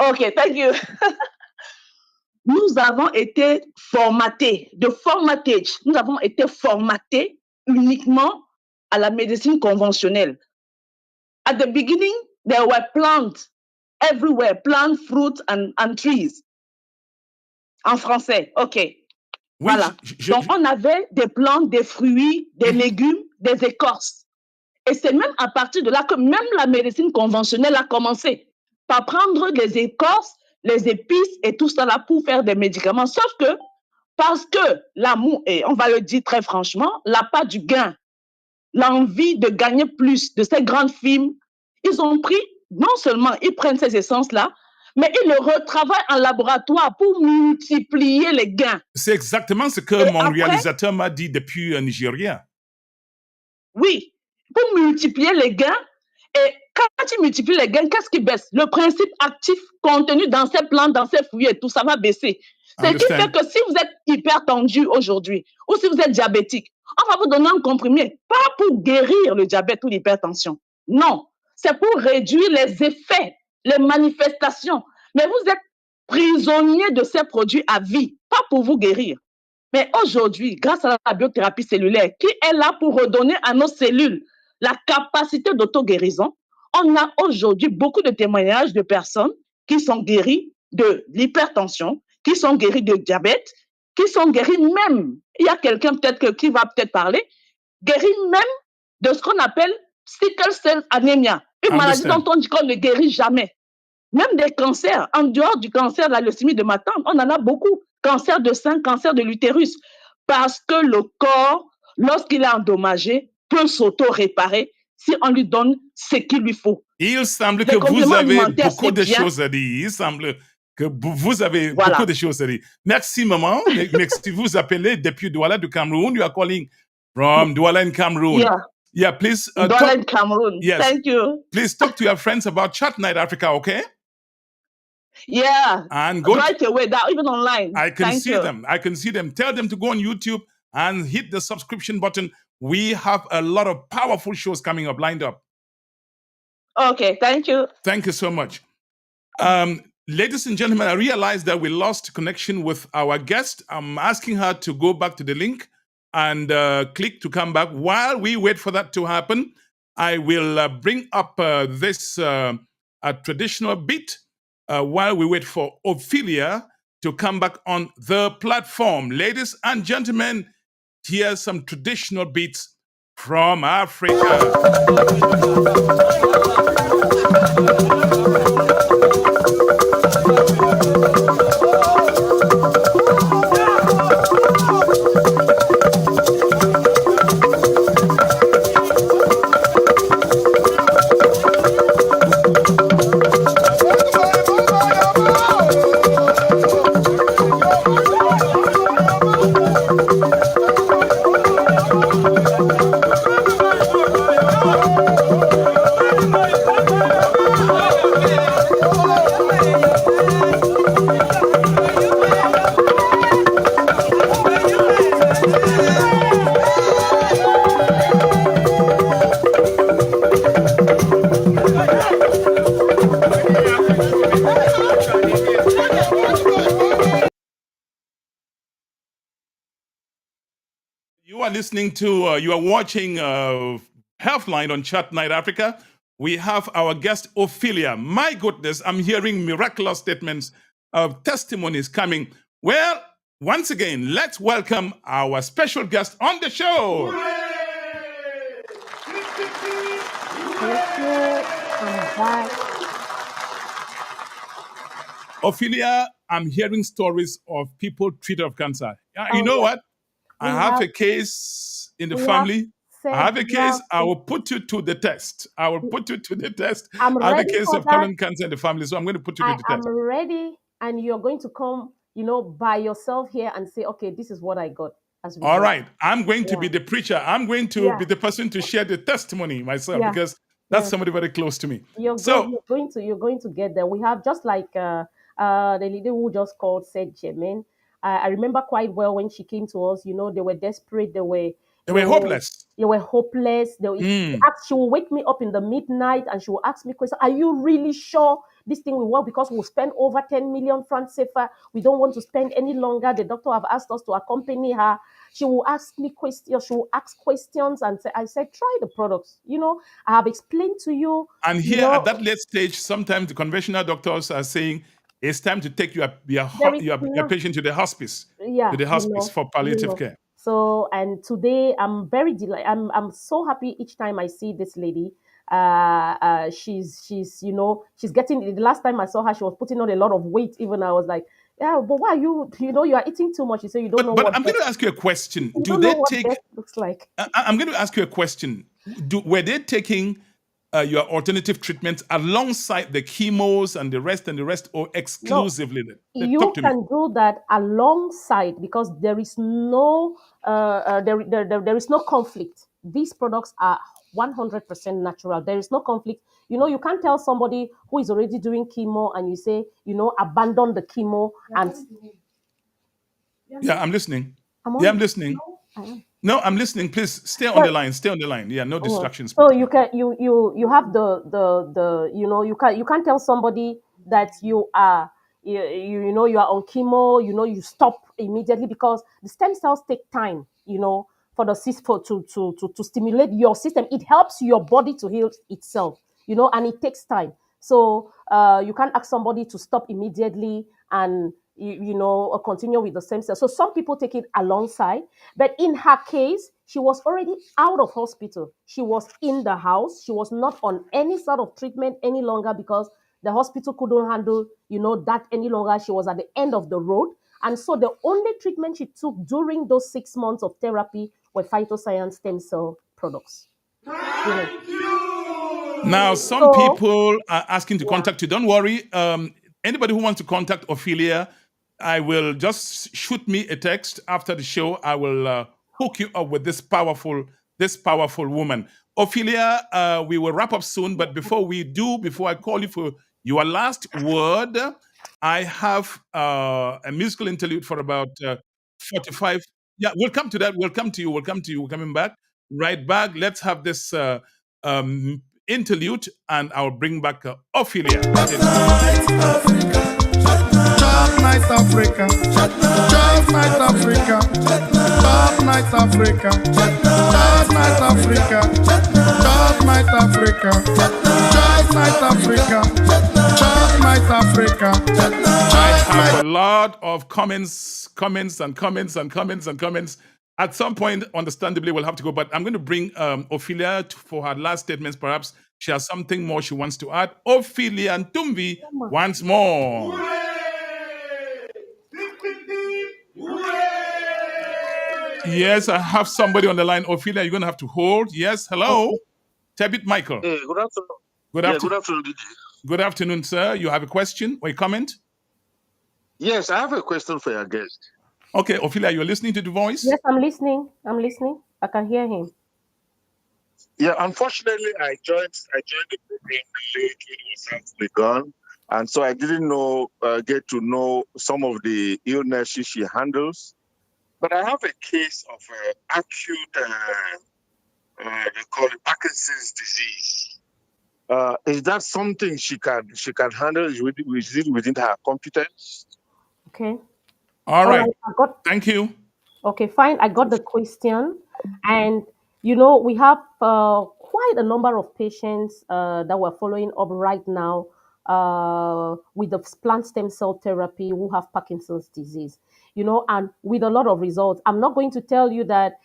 Okay, thank you. Nous avons été formatés, de formatage, nous avons été formatés uniquement à la médecine conventionnelle. At the beginning, there were plants everywhere, plant, fruit, and trees. En français, ok. Voilà. Donc, on avait des plantes, des fruits, des légumes, des écorces. Et c'est même à partir de là que même la médecine conventionnelle a commencé par prendre les écorces, les épices et tout ça là pour faire des médicaments. Sauf que, parce que l'amour, et on va le dire très franchement, l'appât du gain l'envie de gagner plus de ces grandes firmes, ils ont pris, non seulement ils prennent ces essences-là, mais ils le retravaillent en laboratoire pour multiplier les gains. C'est exactement ce que Et mon après, réalisateur m'a dit depuis Nigeria. oui, pour multiplier les gains. Et quand tu multiplies les gains, qu'est-ce qui baisse? Le principe actif contenu dans ces plantes, dans ces fruits et tout, ça va baisser. Ce qui fait que si vous êtes hypertendu aujourd'hui ou si vous êtes diabétique, on va vous donner un comprimé, pas pour guérir le diabète ou l'hypertension. Non, c'est pour réduire les effets, les manifestations. Mais vous êtes prisonnier de ces produits à vie, pas pour vous guérir. Mais aujourd'hui, grâce à la biothérapie cellulaire, qui est là pour redonner à nos cellules la capacité d'auto-guérison, on a aujourd'hui beaucoup de témoignages de personnes qui sont guéries de l'hypertension, qui sont guéries de diabète, qui sont guéries même, il y a quelqu'un peut-être qui va peut-être parler, guéries même de ce qu'on appelle sickle cell anemia, une maladie dont on dit qu'on ne guérit jamais. Même des cancers, en dehors du cancer de la leucémie de ma tante, on en a beaucoup. Cancer de sein, cancer de l'utérus. Parce que le corps, lorsqu'il est endommagé, peut s'auto-réparer si on lui donne ce qu'il lui faut. Il semble que vous avez beaucoup de choses à dire. Il semble que vous avez beaucoup de choses à dire. Merci, maman. Merci, vous appelez depuis Douala du Cameroun. You are calling from Douala in Cameroon. Yeah, please. Douala in Cameroon. Yes. Thank you. Please talk to your friends about Chat Night Africa, okay? Yeah. And go right away, even online. I can see them. I can see them. Tell them to go on YouTube and hit the subscription button. We have a lot of powerful shows coming up, lined up. Okay, thank you. Thank you so much. Ladies and gentlemen, I realized that we lost connection with our guest. I'm asking her to go back to the link and click to come back. While we wait for that to happen, I will bring up this traditional beat while we wait for Ophelia to come back on the platform. Ladies and gentlemen, here's some traditional beats from Africa. Listening to, you are watching Healthline on Chat Night Africa. We have our guest Ophelia. My goodness, I'm hearing miraculous statements of testimonies coming. Well, once again, let's welcome our special guest on the show. Ophelia, I'm hearing stories of people treated of cancer. You know what? I have a case in the family. I have a case. I will put you to the test. I will put you to the test. I have a case of colon cancer in the family, so I'm going to put you to the test. I'm ready, and you're going to come, by yourself here and say, okay, this is what I got. All right. I'm going to be the preacher. I'm going to be the person to share the testimony myself because that's somebody very close to me. You're going to get there. We have just like the lady who just called said Jermaine. I remember quite well when she came to us. They were desperate. They were hopeless. They were hopeless. She will wake me up in the midnight and she will ask me questions. Are you really sure this thing will work? Because we'll spend over 10 million francs CFA. We don't want to spend any longer. The doctor have asked us to accompany her. She will ask me questions. She will ask questions, and I said, try the products. I have explained to you. And here at that late stage, sometimes the conventional doctors are saying, it's time to take your patient to the hospice, for palliative care. So, and today I'm very delighted. I'm so happy each time I see this lady. She's getting. The last time I saw her, she was putting on a lot of weight. Even I was like, Yeah, but why you are eating too much. You say you don't know But what I'm best, going to ask you a question. you Do don't know they what take? best looks like. I'm going to ask you a question. Were they taking your alternative treatments alongside the chemos and the rest, or No, exclusively? Talk you to me. can do that alongside because there is no there is no conflict. These products are 100% natural. There is no conflict. You can't tell somebody who is already doing chemo and you say, abandon the chemo and Yeah, I'm listening. I'm Yeah, on I'm it. listening. I am. No, I'm listening. Please stay on Yeah. the line. Stay on the line. Yeah, no Mhm. distractions, So please. you can you have the you can't tell somebody that you are on chemo, you stop immediately because the stem cells take time, for the system to stimulate your system. It helps your body to heal itself, and it takes time. So you can't ask somebody to stop immediately and continue with the stem cell. So some people take it alongside, but in her case, she was already out of hospital. She was in the house. She was not on any sort of treatment any longer because the hospital couldn't handle, that any longer. She was at the end of the road. And so the only treatment she took during those 6 months of therapy were phytoscience stem cell products. Thank you. Now, some So, people are asking to yeah. contact you. Don't worry. Anybody who wants to contact Ophelia, I will just shoot me a text after the show. I will hook you up with this powerful woman. Ophelia, we will wrap up soon, but before I call you for your last word, I have a musical interlude for about 45. Yeah, we'll come to that. We'll come to you. We'll come to you. We're coming back. Right back. Let's have this um, interlude, and I'll bring back Ophelia. Chop Night Africa, Chop Night Africa, Chop Night Africa, Chop Night Africa, Chop Night Africa, Chop Night Africa, Chop Night Africa. I have a lot of comments. At some point, understandably, we'll have to go, but I'm going to bring Ophelia for her last statements. Perhaps she has something more she wants to add. Ophelia and Tumbi once more. Yes, I have somebody on the line. Ophelia, you're going to have to hold. Yes, hello. Tebit Michael. Hey, good afternoon. Good Yeah, afternoon. good afternoon, DJ. Good afternoon, sir. You have a question or a comment? Yes, I have a question for your guest. Okay, Ophelia, you're listening to the voice? Yes, I'm listening. I can hear him. Yeah, unfortunately, I joined the program late when it was halfway gone, and so I didn't get to know some of the illnesses she handles. But I have a case of acute, they call it Parkinson's disease. Is that something she can handle? Is it within her competence? Okay. All right. Thank you. Okay, fine. I got the question. And, we have quite a number of patients that we're following up right now with the plant stem cell therapy who have Parkinson's disease, and with a lot of results. I'm not going to tell you that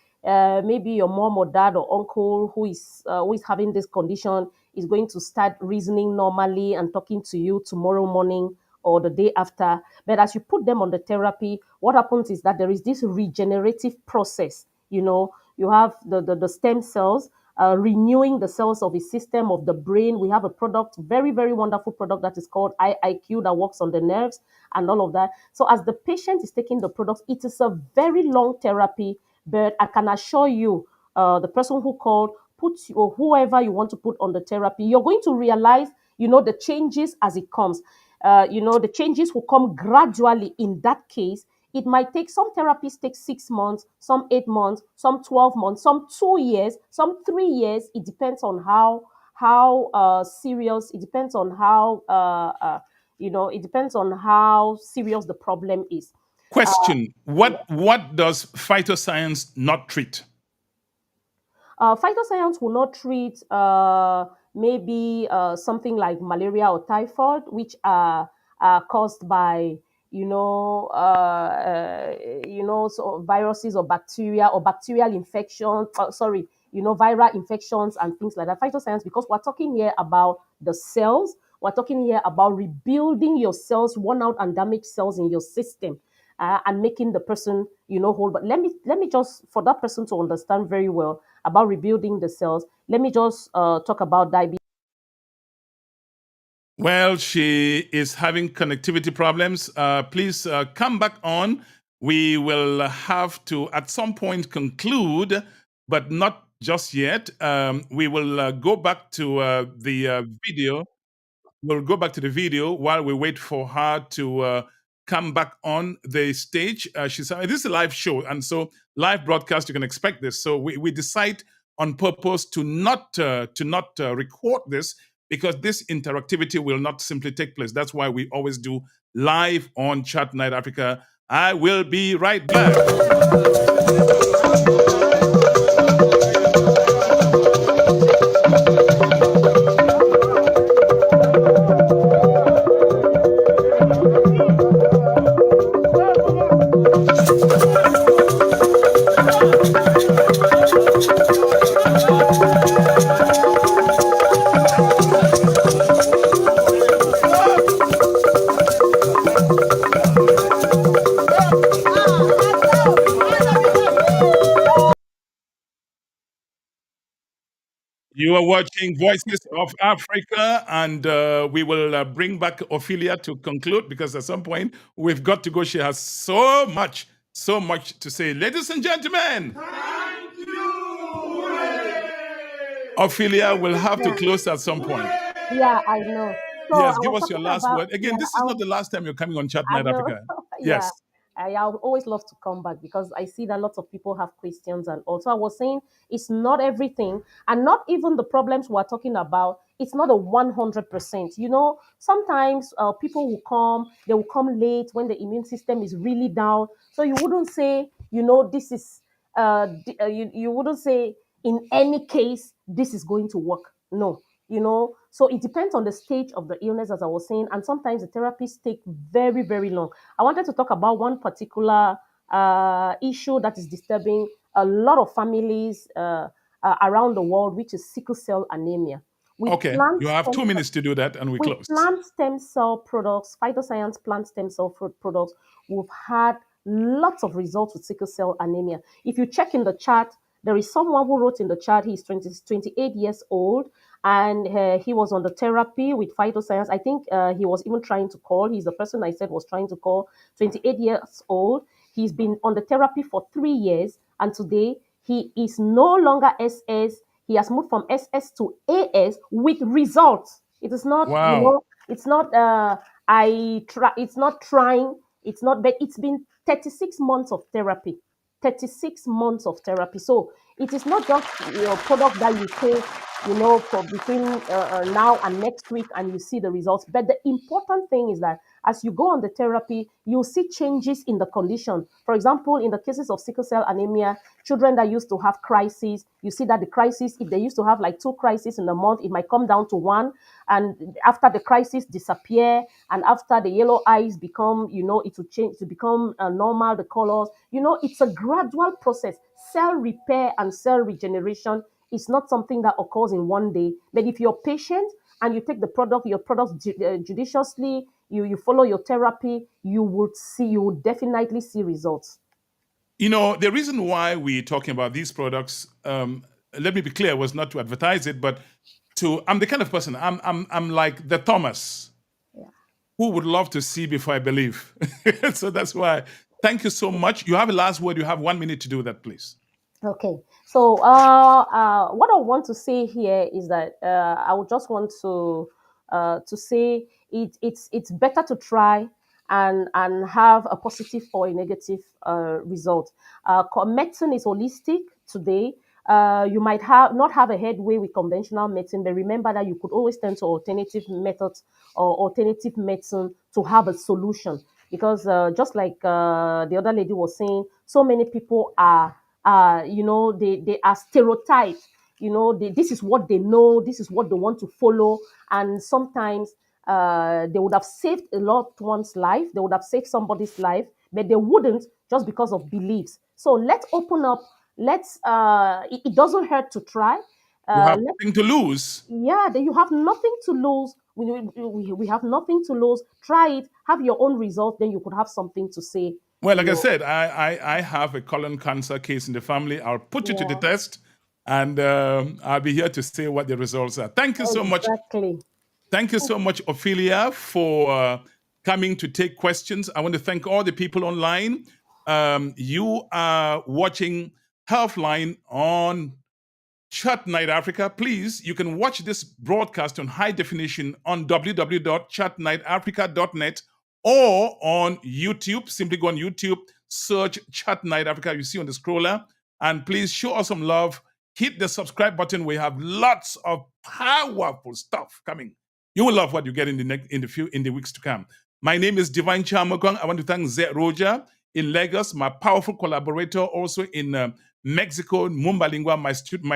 maybe your mom or dad or uncle who is having this condition is going to start reasoning normally and talking to you tomorrow morning or the day after. But as you put them on the therapy, what happens is that there is this regenerative process. You have the stem cells renewing the cells of the system of the brain. We have a product, very, very wonderful product that is called IIQ that works on the nerves and all of that. So as the patient is taking the product, it is a very long therapy, but I can assure you, the person who called, or whoever you want to put on the therapy, you're going to realize, the changes as it comes. The changes will come gradually in that case. It might take, some therapies take 6 months, some 8 months, some 12 months, some 2 years, some 3 years. It depends on how serious. It depends on how it depends on how serious the problem is. Question: What does phytoscience not treat? Phytoscience will not treat maybe something like malaria or typhoid, which are caused by so viruses or bacteria or bacterial infections. Viral infections and things like that. Phytoscience, because we're talking here about the cells, We're talking here about rebuilding your cells, worn out and damaged cells in your system, and making the person, whole. But let me just, for that person to understand very well about rebuilding the cells, let me just talk about diabetes. Well, she is having connectivity problems. Please come back on. We will have to, at some point, conclude, but not just yet. We will go back to the video. We'll go back to the video while we wait for her to come back on the stage. This is a live show, and so live broadcast, you can expect this. So we decide on purpose to not record this, because this interactivity will not simply take place. That's why we always do live on Chat Night Africa. I will be right back. You are watching Voices of Africa, and we will bring back Ophelia to conclude, because at some point we've got to go. She has so much to say. Ladies and gentlemen, Ophelia will have to close at some point. Yeah, I know. So Yes, I give was us your talking last about, word. Again, this is not the last time you're coming on Chat I Night know. Africa. Yeah. Yes. I would always love to come back, because I see that lots of people have questions. And also, I was saying it's not everything, and not even the problems we're talking about. It's not a 100%. Sometimes people they will come late when the immune system is really down. So you wouldn't say, this is, you wouldn't say in any case this is going to work. No, so it depends on the stage of the illness, as I was saying, and sometimes the therapies take very, very long. I wanted to talk about one particular issue that is disturbing a lot of families around the world, which is sickle cell anemia. Okay, you have 2 minutes to do that, and we With close. plant stem cell products, phytoscience plant stem cell products, we've had lots of results with sickle cell anemia. If you check in the chat, there is someone who wrote in the chat, he's 28 years old, and he was on the therapy with phytoscience. I think he was even trying to call. He's the person I said was trying to call. 28 years old. He's been on the therapy for 3 years, and today he is no longer SS. He has moved from SS to AS with results. It is not, Wow. it's not, it's not trying, it's not, but it's been 36 months of therapy. 36 months of therapy. So it is not just product that you take, for between now and next week, and you see the results. But the important thing is that as you go on the therapy, you'll see changes in the condition. For example, in the cases of sickle cell anemia, children that used to have crises, you see that the crisis, if they used to have like 2 crises in a month, it might come down to 1. And after the crisis disappear, and after the yellow eyes become, it will change to become normal, the colors. It's a gradual process. Cell repair and cell regeneration is not something that occurs in one day. But if you're patient and you take your products judiciously, you follow your therapy, you will definitely see results. The reason why we're talking about these products, let me be clear, was not to advertise it, but I'm the kind of person, I'm like the Thomas, who would love to see before I believe. So that's why. Thank you so much. You have a last word. You have 1 minute to do that, please. Okay. So what I want to say here is that I would just want to say it's better to try and have a positive or a negative result. Medicine is holistic today. You might not have a headway with conventional medicine, but remember that you could always turn to alternative methods or alternative medicine to have a solution. Because just like the other lady was saying, so many people are, they are stereotyped. This is what they know, this is what they want to follow, and sometimes they would have saved a loved one's life, they would have saved somebody's life, but they wouldn't, just because of beliefs. So let's open up. It doesn't hurt to try. You have nothing to lose. Yeah, you have nothing to lose. we have nothing to lose. Try it, have your own result, then you could have something to say. Well, like I said, I have a colon cancer case in the family. I'll put you to the test, and I'll be here to say what the results are. Thank you so much. Thank you so much, Ophelia, for coming to take questions. I want to thank all the people online. You are watching Healthline on Chat Night Africa. Please, you can watch this broadcast on high definition on www.chatnightafrica.net or on YouTube. Simply go on YouTube, search Chat Night Africa. You see on the scroller. And please show us some love. Hit the subscribe button. We have lots of powerful stuff coming. You will love what you get in the weeks to come. My name is Divine Chamokong. I want to thank Zed Roja in Lagos, my powerful collaborator, also in Mexico, Mumbalingua,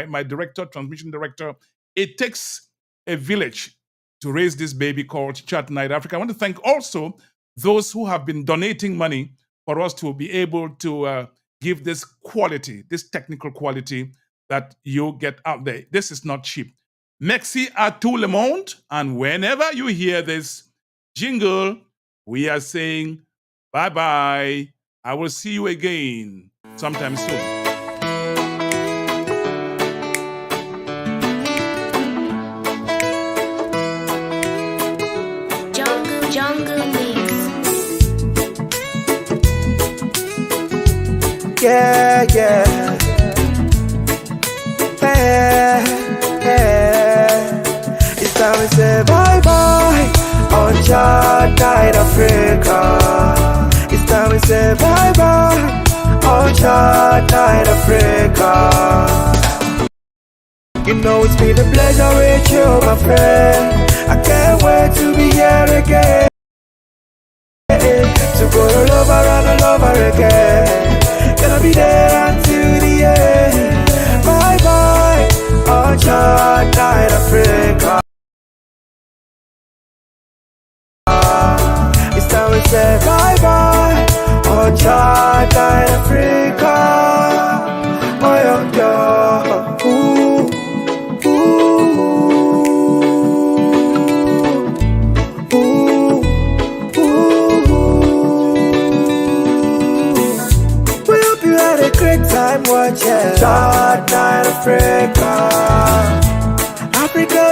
my director, transmission director. It takes a village to raise this baby called Chat Night Africa. I want to thank also those who have been donating money for us to be able to give this quality, this technical quality that you get out there. This is not cheap. Merci à tout le monde. And whenever you hear this jingle, we are saying bye-bye. I will see you again sometime soon. Jungle Mix. Yeah. It's time to say bye-bye on Chat Night Africa. It's time to say bye-bye on Chat Night Africa. You know it's been a pleasure with you, my friend. I can't wait to be here again. To go all over and all over again. Gonna be there until the end. Bye-bye on Chat Night Africa. It's time to say bye-bye on Chat Night Africa. My young girl, we hope you had a great time watching Chat Night Africa. Africa